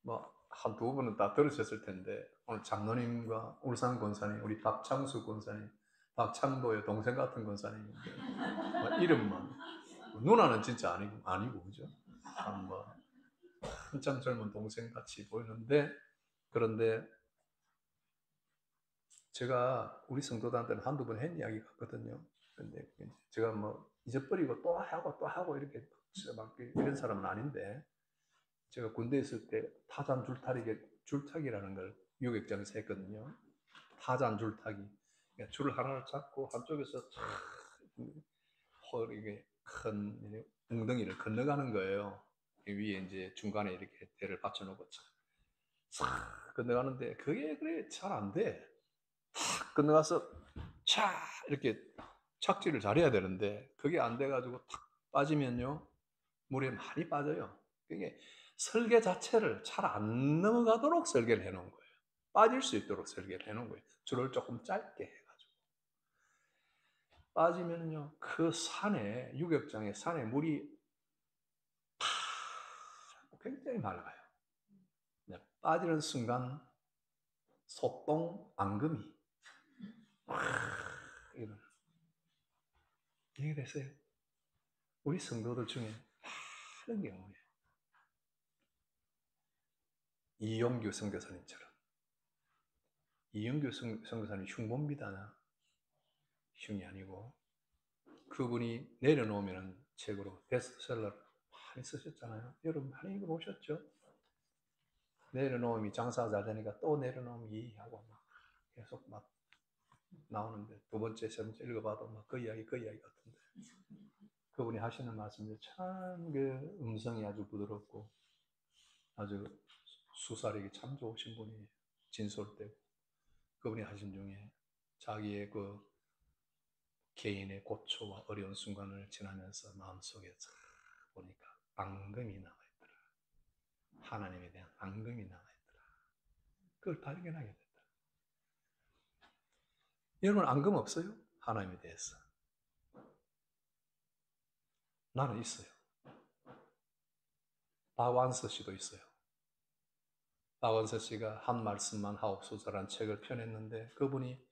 뭐 한두 분은 다 들으셨을 텐데 오늘 장로님과 울산 권사님, 우리 박창수 권사님, 박창도의 동생 같은 권사님인데 뭐 이름만 누나는 진짜 아니고 그죠? 뭐 한참 젊은 동생 같이 보이는데 그런데 제가 우리 성도들한테는 한두 번 한 이야기 같거든요. 근데 제가 뭐 잊어버리고 또 하고 이렇게 막 이런 사람은 아닌데 제가 군대에 있을 때 타잔 줄타기라는 걸 유격장에서 했거든요. 타잔 줄타기. 그러니까 줄을 하나를 잡고 한쪽에서 이게 큰 웅덩이를 건너가는 거예요. 위에 이제 중간에 이렇게 대를 받쳐놓고 싹 건너가는데 그게 그래 잘 안 돼. 탁 건너가서 차 이렇게 착지를 잘해야 되는데 그게 안 돼가지고 탁 빠지면요 물에 많이 빠져요. 그게 설계 자체를 잘 안 넘어가도록 설계를 해놓은 거예요. 빠질 수 있도록 설계를 해놓은 거예요. 줄을 조금 짧게 해가지고 빠지면요 그 산에 유격장의 산에 물이 굉장히 맑아요. 빠지는 순간 소똥 앙금이 이게 됐어요. 우리 성도들 중에 많은 경우에 이용규 선교사님처럼 이용규 선교사님 흉봅니다. 흉이 아니고 그분이 내려놓으면 책으로 베스트셀러 많이 쓰셨잖아요. 여러분 많이 읽어보셨죠? 내려놓음이 장사가 잘 되니까 또 내려놓음이 하고 막 계속 막 나오는데 두 번째, 세 번째 읽어봐도 막 그 이야기 같은데 그분이 하시는 말씀이 참 그 음성이 아주 부드럽고 아주 수사력이 참 좋으신 분이 진솔되고 그분이 하신 중에 자기의 그 개인의 고초와 어려운 순간을 지나면서 마음속에 보니까 앙금이 남아있더라. 하나님에 대한 앙금이 남아있더라. 그걸 발견하게 됐다. 여러분 앙금 없어요? 하나님에 대해서. 나는 있어요. 박완서 씨도 있어요. 박완서 씨가 한 말씀만 하옵소서라는 책을 펴냈는데 그분이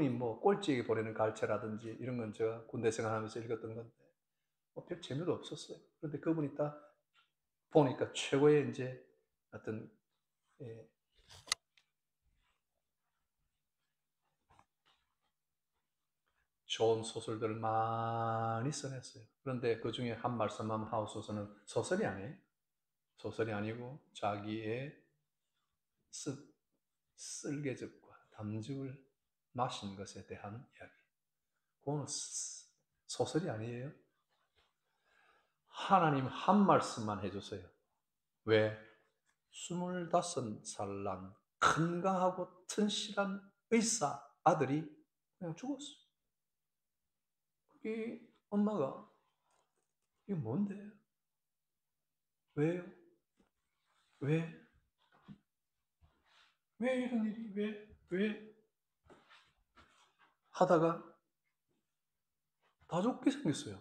뭐 꼴찌에게 보내는 갈채라든지 이런 건 제가 군대 생활하면서 읽었던 건데 별 재미도 없었어요. 그런데 그분이 딱 보니까 최고의 이제 어떤 좋은 소설들을 많이 써냈어요. 그런데 그 중에 한 말씀만 하우소서는 소설이 아니에요. 소설이 아니고 자기의 쓸개즙과 담즙을 마신 것에 대한 이야기. 그건 소설이 아니에요. 하나님 한 말씀만 해주세요. 왜? 25살 난 건강하고 튼실한 의사 아들이 그냥 죽었어요. 이 엄마가 이게 뭔데? 왜요? 왜? 왜 이런 일이? 왜? 하다가 다 죽게 생겼어요.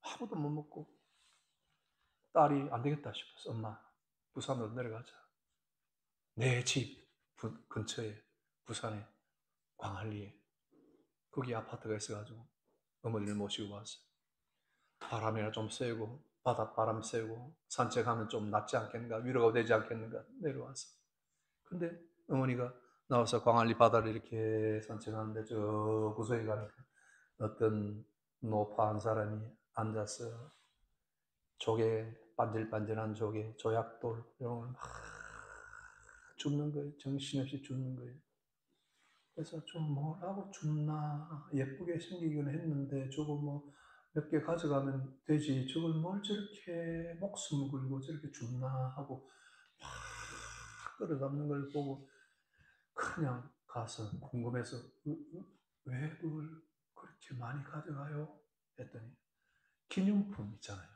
아무도 못 먹고 딸이 안 되겠다 싶어서 엄마 부산으로 내려가자. 내 집 근처에 부산에 광안리에 거기 아파트가 있어가지고 어머니를 모시고 왔어요. 바람이나 좀 쐬고 바닷바람 쐬고 산책하면 좀 낫지 않겠는가 위로가 되지 않겠는가 내려와서 근데 어머니가 나와서 광안리 바다를 이렇게 산책하는데 저 구석에 가니까 어떤 노파 한 사람이 앉아서 조개 반질반질한 조개 조약돌 이런 걸 막 줍는 거예요. 정신없이 줍는 거예요. 그래서 좀 뭐라고 줍나 예쁘게 생기긴 했는데 저거 뭐 몇 개 가져가면 되지 저걸 뭘 저렇게 목숨 걸고 저렇게 줍나 하고 막 끌어담는 걸 보고 그냥 가서 궁금해서 왜 그걸 그렇게 많이 가져가요? 했더니 기념품 있잖아요.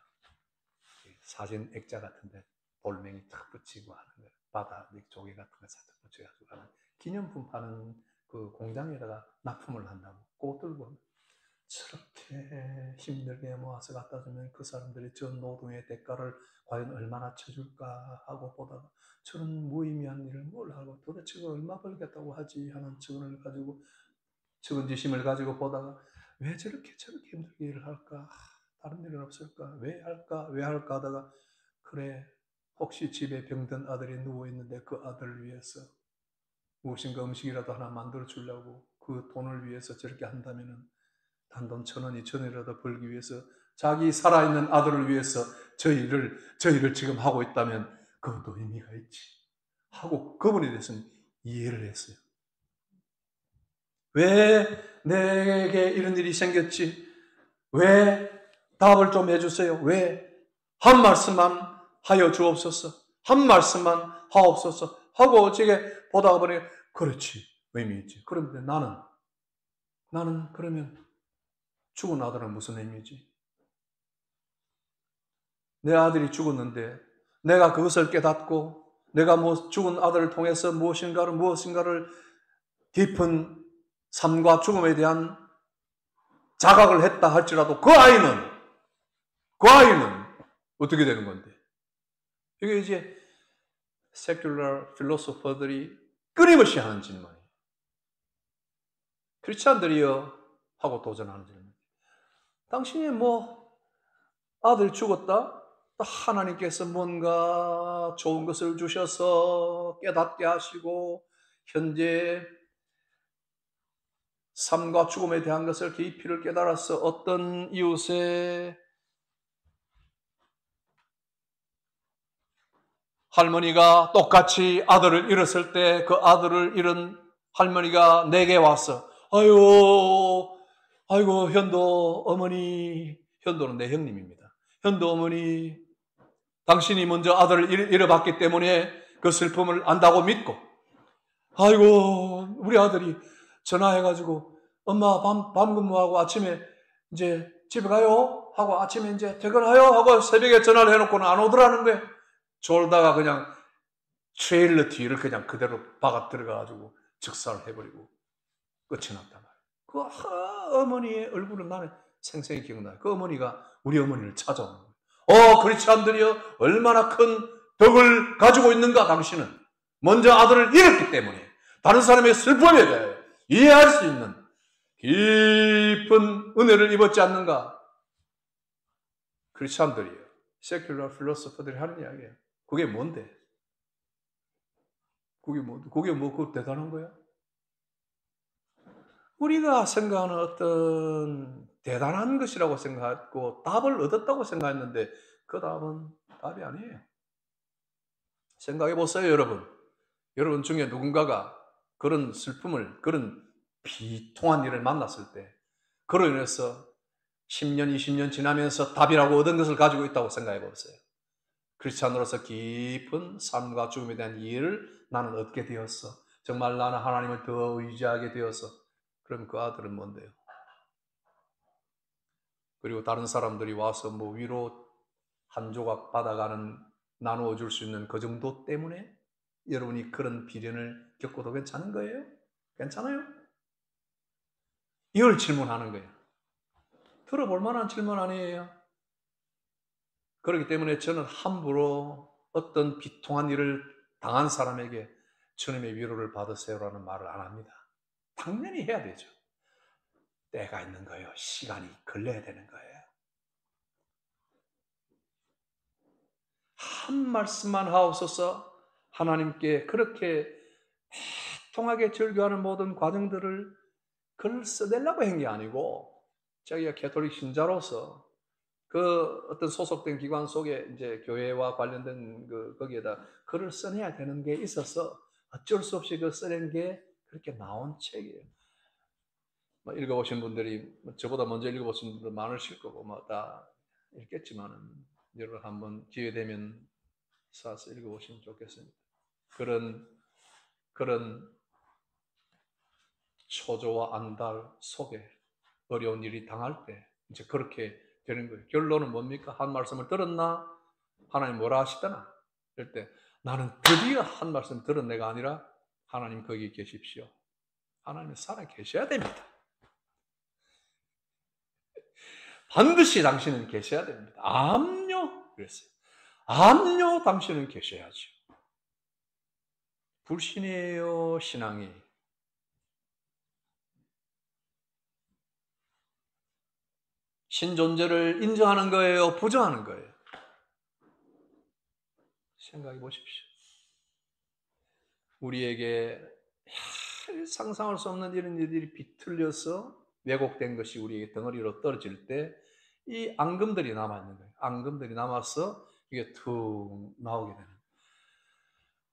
사진 액자 같은데 돌멩이 탁 붙이고 하는 거 바다 조개 같은 거 탁 붙여가지고 하는 기념품 파는 그 공장에다가 납품을 한다고 그거 들고 저렇게 힘들게 모아서 갖다 주면 그 사람들이 저 노동의 대가를 과연 얼마나 쳐줄까 하고 보다가 저런 무의미한 일을 뭘 하고 도대체 얼마 벌겠다고 하지 하는 측은을 가지고 측은지심을 가지고 보다가 왜 저렇게 힘들게 일을 할까 다른 일은 없을까 왜 할까 하다가 그래 혹시 집에 병든 아들이 누워있는데 그 아들을 위해서 무엇인가 음식이라도 하나 만들어 주려고 그 돈을 위해서 저렇게 한다면은 단돈 1,000원, 2,000원이라도 벌기 위해서 자기 살아있는 아들을 위해서 저 일을 지금 하고 있다면 그것도 의미가 있지 하고 그분에 대해서는 이해를 했어요. 왜 내게 이런 일이 생겼지? 왜 답을 좀 해주세요. 왜? 한 말씀만 하여 주옵소서. 한 말씀만 하옵소서. 하고 어찌게 보다가 보니 그렇지. 의미 있지. 그런데 나는 그러면 죽은 아들은 무슨 의미지? 내 아들이 죽었는데 내가 그것을 깨닫고 내가 죽은 아들을 통해서 무엇인가를 깊은 삶과 죽음에 대한 자각을 했다 할지라도 그 아이는 어떻게 되는 건데? 이게 이제 secular philosopher들이 끊임없이 하는 질문이에요. 크리스찬들이요 하고 도전하는 질문. 당신이 아들 죽었다? 하나님께서 뭔가 좋은 것을 주셔서 깨닫게 하시고 현재 삶과 죽음에 대한 것을 깊이를 깨달아서 어떤 이웃의 할머니가 똑같이 아들을 잃었을 때 그 아들을 잃은 할머니가 내게 와서 아이고 현도 어머니 현도는 내 형님입니다. 현도 어머니 당신이 먼저 아들을 잃어봤기 때문에 그 슬픔을 안다고 믿고 아이고 우리 아들이 전화해가지고 엄마 밤 근무하고 아침에 이제 집에 가요 하고 아침에 이제 퇴근하요 하고 새벽에 전화를 해놓고는 안 오더라는 거예요. 졸다가 그냥 트레일러 뒤를 그냥 그대로 박아 들어가가지고 즉사를 해버리고 끝이 났단 말이에요. 그 어머니의 얼굴은 나는 생생히 기억나요. 그 어머니가 우리 어머니를 찾아오는 거예요. 크리스찬들이여 얼마나 큰 덕을 가지고 있는가 당신은. 먼저 아들을 잃었기 때문에 다른 사람의 슬픔에 대해 이해할 수 있는 깊은 은혜를 입었지 않는가. 크리스찬들이요 세큘러 필로소퍼들이 하는 이야기예요. 그게 뭔데? 그게 뭐 대단한 거야? 우리가 생각하는 어떤 대단한 것이라고 생각하고 답을 얻었다고 생각했는데 그 답은 답이 아니에요. 생각해 보세요, 여러분. 여러분 중에 누군가가 그런 슬픔을, 그런 비통한 일을 만났을 때 그로 인해서 10년, 20년 지나면서 답이라고 얻은 것을 가지고 있다고 생각해 보세요. 크리스찬으로서 깊은 삶과 죽음에 대한 이해를 나는 얻게 되었어. 정말 나는 하나님을 더 의지하게 되었어. 그럼 그 아들은 뭔데요? 그리고 다른 사람들이 와서 뭐 위로 한 조각 받아가는, 나누어 줄 수 있는 그 정도 때문에 여러분이 그런 비련을 겪어도 괜찮은 거예요? 괜찮아요? 이걸 질문하는 거예요. 들어볼 만한 질문 아니에요? 그렇기 때문에 저는 함부로 어떤 비통한 일을 당한 사람에게 주님의 위로를 받으세요라는 말을 안 합니다. 당연히 해야 되죠. 때가 있는 거예요. 시간이 걸려야 되는 거예요. 한 말씀만 하옵소서. 하나님께 그렇게 통하게 절규하는 모든 과정들을 글을 써내려고 한 게 아니고 자기가 캐톨릭 신자로서 그 어떤 소속된 기관 속에 이제 교회와 관련된 거기에다 글을 써내야 되는 게 있어서 어쩔 수 없이 그 써낸 게 그렇게 나온 책이에요. 뭐 읽어보신 분들이 저보다 먼저 읽어보신 분들 많으실 거고 뭐 다 읽겠지만은 여러분 한번 기회 되면 사서 읽어보시면 좋겠습니다. 그런 초조와 안달 속에 어려운 일이 당할 때 이제 그렇게 되는 거예요. 결론은 뭡니까? 한 말씀을 들었나? 하나님 뭐라 하시더나? 이럴 때 나는 드디어 한 말씀 들은 내가 아니라 하나님 거기 계십시오. 하나님 살아 계셔야 됩니다. 반드시 당신은 계셔야 됩니다. 암요. 그랬어요. 암요 당신은 계셔야죠. 불신이에요, 신앙이. 신존재를 인정하는 거예요, 부정하는 거예요? 생각해 보십시오. 우리에게 상상할 수 없는 이런 일들이 비틀려서 왜곡된 것이 우리에게 덩어리로 떨어질 때 이 앙금들이 남아있는 거예요. 앙금들이 남아서 이게 툭 나오게 되는 거예요.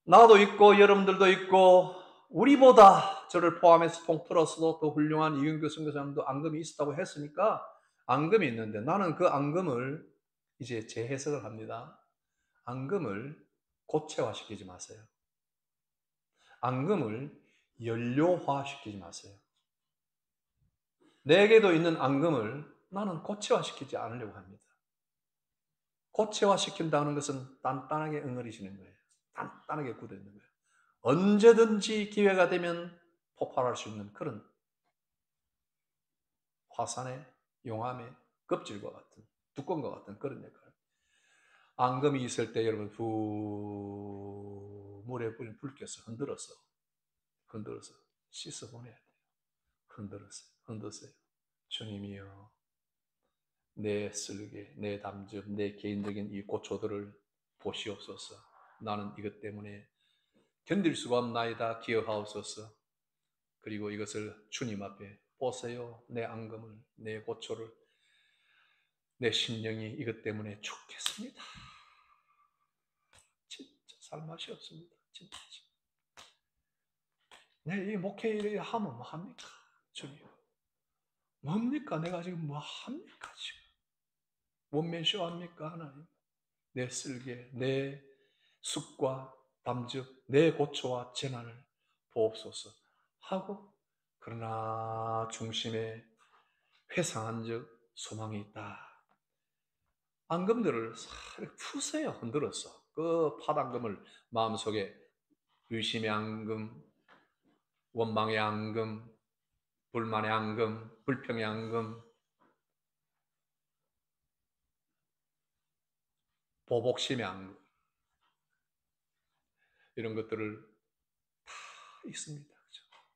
나도 있고 여러분들도 있고 우리보다 저를 포함해서 통틀어서도 더 훌륭한 이윤교 선교사님도 앙금이 있었다고 했으니까 앙금이 있는데 나는 그 앙금을 이제 재해석을 합니다. 앙금을 고체화시키지 마세요. 앙금을 연료화시키지 마세요. 내게도 있는 앙금을 나는 고체화시키지 않으려고 합니다. 고체화시킨다는 것은 단단하게 응어리시는 거예요. 단단하게 굳어있는 거예요. 언제든지 기회가 되면 폭발할 수 있는 그런 화산의 용암의 껍질과 같은, 두꺼운 것 같은 그런 역할. 앙금이 있을 때 여러분 물에 불켜서 흔들어서 씻어보내야 돼요. 흔드세요. 주님이여, 내 쓸개, 내 담즙, 내 개인적인 이 고초들을 보시옵소서. 나는 이것 때문에 견딜 수가 없나이다. 기억하옵소서. 그리고 이것을 주님 앞에 보세요. 내 앙금을, 내 고초를, 내 심령이 이것 때문에 죽겠습니다. 진짜 살 맛이 없습니다. 진짜. 내 이 목회 일을 하면 뭐 합니까? 주님. 뭡니까? 내가 지금 뭐 합니까? 지금. 원맨쇼 합니까? 하나님. 내 쓸개, 내 숙과 담즙, 내 고초와 재난을 보옵소서 하고, 그러나 중심에 회상한 적 소망이 있다. 앙금들을 싹 푸세요. 흔들어서 그 팥앙금을 마음속에 의심의 앙금, 원망의 앙금, 불만의 앙금, 불평의 앙금, 보복심의 앙금, 이런 것들을 다 있습니다.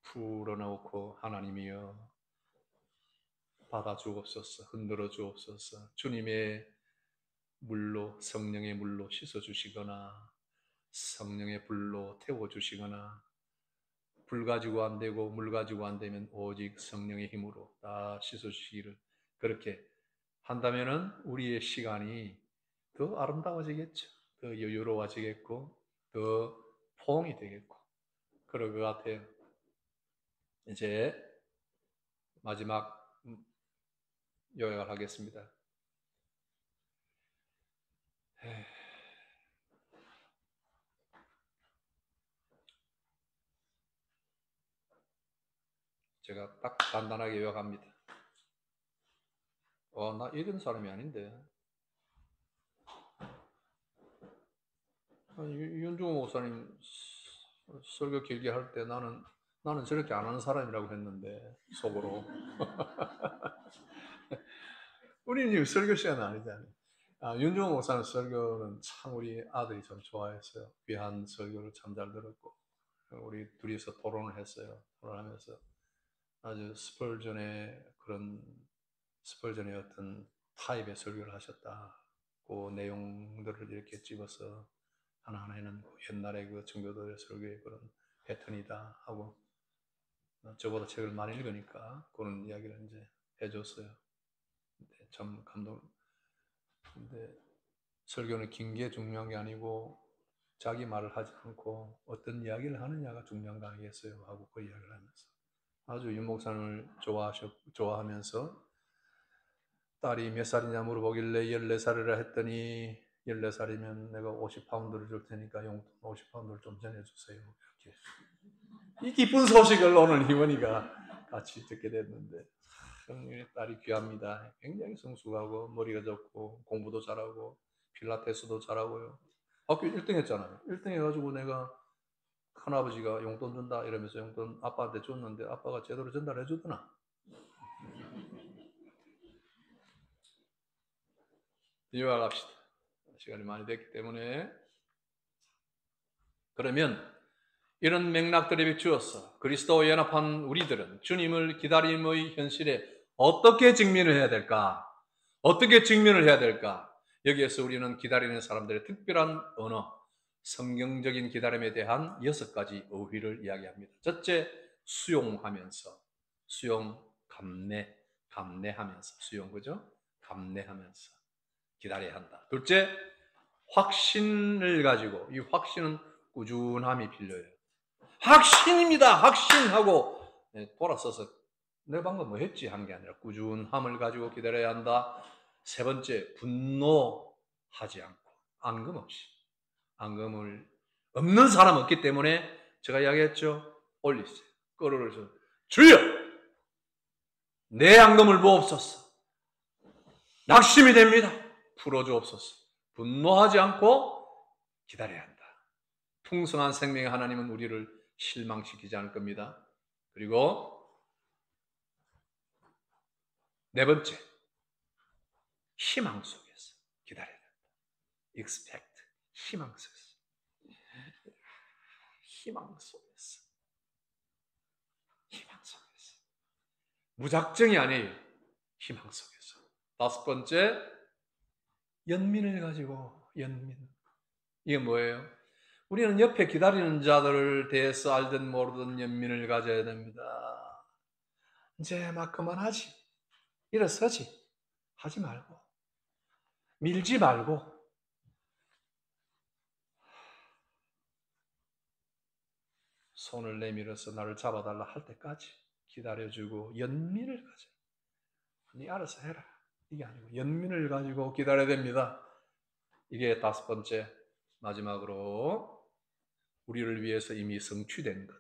풀어놓고 하나님이여 받아 주옵소서, 흔들어 주옵소서. 주님의 물로, 성령의 물로 씻어 주시거나 성령의 불로 태워 주시거나 불 가지고 안 되고 물 가지고 안 되면 오직 성령의 힘으로 다 씻어주시기를 그렇게 한다면은 우리의 시간이 더 아름다워지겠죠. 더 여유로워지겠고 더 포옹이 되겠고 그럴 것 같아요. 이제 마지막 요약을 하겠습니다. 제가 딱 간단하게 요약합니다. 나 이런 사람이 아닌데. 윤종호 목사님 설교 길게 할 때 나는 저렇게 안 하는 사람이라고 했는데 속으로. 우리는 설교 시간은 아니잖아요. 윤종호 목사님 설교는 참 우리 아들이 좀 좋아했어요. 귀한 설교를 참 잘 들었고 우리 둘이서 토론을 했어요. 토론하면서 아주 스펄전의 어떤 타입의 설교를 하셨다. 그 내용들을 이렇게 집어서 하나하나는 옛날에 그 청교도의 설교의 그런 패턴이다 하고 저보다 책을 많이 읽으니까 그런 이야기를 이제 해줬어요. 참 감동. 근데 설교는 긴 게 중요한 게 아니고 자기 말을 하지 않고 어떤 이야기를 하느냐가 중요한 거 아니겠어요? 하고 그 이야기를 하면서 아주 윤 목사님을 좋아하면서 딸이 몇 살이냐 물어보길래 14살이라 했더니 14살이면 내가 50파운드를 줄 테니까 용돈 50파운드를 좀 전해주세요. 이렇게. 이 기쁜 소식을 오늘 희원이가 같이 듣게 됐는데 딸이 귀합니다. 굉장히 성숙하고 머리가 좋고 공부도 잘하고 필라테스도 잘하고요. 학교 1등 했잖아요. 1등 해가지고 내가 큰아버지가 용돈 준다 이러면서 용돈 아빠한테 줬는데 아빠가 제대로 전달해 주더나. 요약합시다. 시간이 많이 됐기 때문에 그러면 이런 맥락들에 비추어서 그리스도와 연합한 우리들은 주님을 기다림의 현실에 어떻게 직면을 해야 될까? 어떻게 직면을 해야 될까? 여기에서 우리는 기다리는 사람들의 특별한 언어, 성경적인 기다림에 대한 6가지 어휘를 이야기합니다. 첫째, 수용하면서, 감내하면서, 그죠? 감내하면서 기다려야 한다. 둘째, 확신을 가지고, 이 확신은 꾸준함이 필요해요. 확신입니다. 확신하고 돌아서서 내가 방금 뭐 했지 한 게 아니라 꾸준함을 가지고 기다려야 한다. 세 번째, 분노하지 않고 앙금 없이. 앙금을 없는 사람 없기 때문에 제가 이야기했죠. 올리세요. 끌어올려서 주여 내 앙금을 부옵소서. 낙심이 됩니다. 풀어주옵소서. 분노하지 않고 기다려야 한다. 풍성한 생명의 하나님은 우리를 실망시키지 않을 겁니다. 그리고 네 번째, 희망 속에서 기다려야 된다. expect, 희망 속에서. 무작정이 아니에요. 희망 속에서. 다섯 번째, 연민을 가지고, 이게 뭐예요? 우리는 옆에 기다리는 자들을 대해서 알든 모르든 연민을 가져야 됩니다. 이제 막 그만하지. 일어서지. 하지 말고. 밀지 말고. 손을 내밀어서 나를 잡아달라 할 때까지 기다려주고 연민을 가져. 네 알아서 해라. 이게 아니고 연민을 가지고 기다려야 됩니다. 이게 다섯 번째, 마지막으로 우리를 위해서 이미 성취된 것.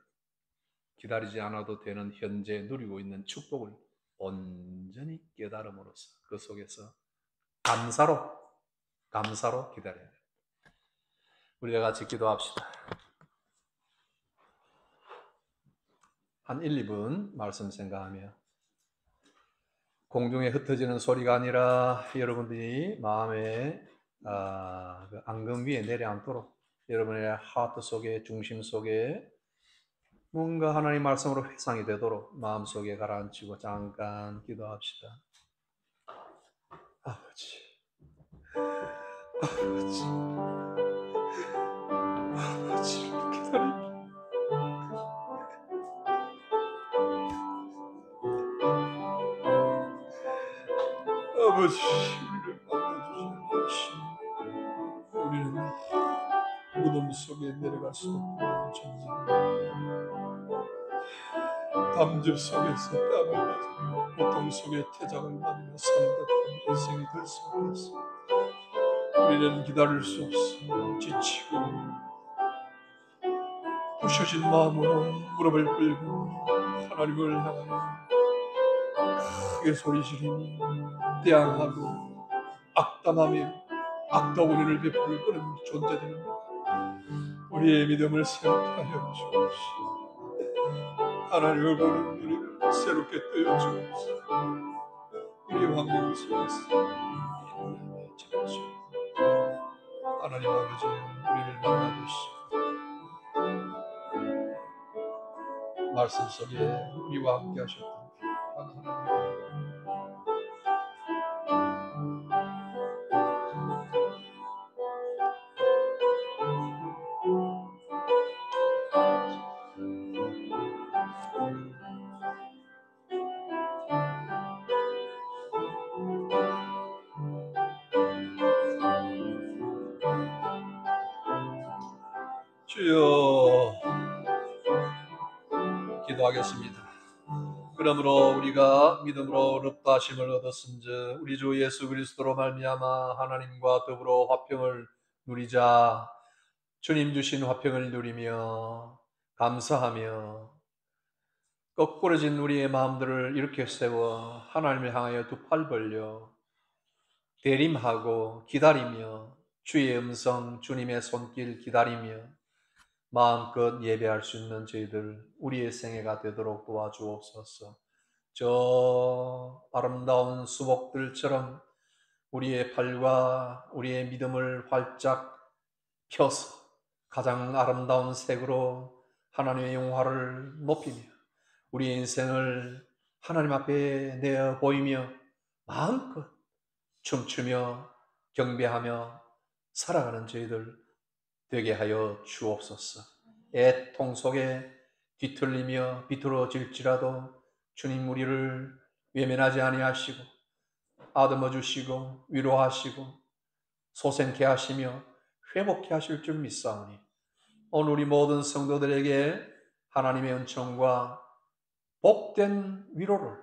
기다리지 않아도 되는 현재 누리고 있는 축복을 온전히 깨달음으로써 그 속에서 감사로 기다려야 됩니다. 우리 다 같이 기도합시다. 한 1, 2분 말씀 생각하며 공중에 흩어지는 소리가 아니라 여러분들이 마음에 그 앙금 위에 내려앉도록 여러분의 하트 속에 중심 속에 뭔가 하나님 말씀으로 회상이 되도록 마음속에 가라앉히고 잠깐 기도합시다. 아버지 아버지를 기다립니다. 아버지, 우리를 만나주시니 우리는 무덤 속에 내려갈 수 없는 존재입니다. 담즙 속에서 땀을 맞으며 고통 속에 태장을 맞으며 사는 듯한 인생이 될 수밖에 없습니다. 우리는 기다릴 수 없어 지치고 부셔진 마음으로 무릎을 꿇고 하나님을 향하여 크게 소리 지르며 대항하고 악담하며 악다운을 베풀 그런 존재들입니다. 우리의 믿음을 새롭게 하여 주옵시고 하나님을 보는 우리를 새롭게 뜨여 주옵시고 우리 환경 속에서 하나님 아버지 우리를 만나주시고 말씀 속에 우리와 함께 하셨던 하나님 주여 기도하겠습니다. 그러므로 우리가 믿음으로 의롭다 하심을 얻었은즉 우리 주 예수 그리스도로 말미암아 하나님과 더불어 화평을 누리자. 주님 주신 화평을 누리며 감사하며 거꾸러진 우리의 마음들을 이렇게 세워 하나님을 향하여 두 팔 벌려 대림하고 기다리며 주의 음성 주님의 손길 기다리며 마음껏 예배할 수 있는 저희들 우리의 생애가 되도록 도와주옵소서. 저 아름다운 수복들처럼 우리의 팔과 우리의 믿음을 활짝 펴서 가장 아름다운 색으로 하나님의 영화를 높이며 우리의 인생을 하나님 앞에 내어 보이며 마음껏 춤추며 경배하며 살아가는 저희들 되게 하여 주옵소서. 애통 속에 뒤틀리며 비틀어질지라도 주님 우리를 외면하지 아니하시고 아듬어 주시고 위로하시고 소생케 하시며 회복케 하실 줄 믿사오니 오늘 우리 모든 성도들에게 하나님의 은총과 복된 위로를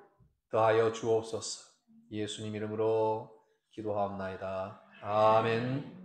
더하여 주옵소서. 예수님 이름으로 기도하옵나이다. 아멘.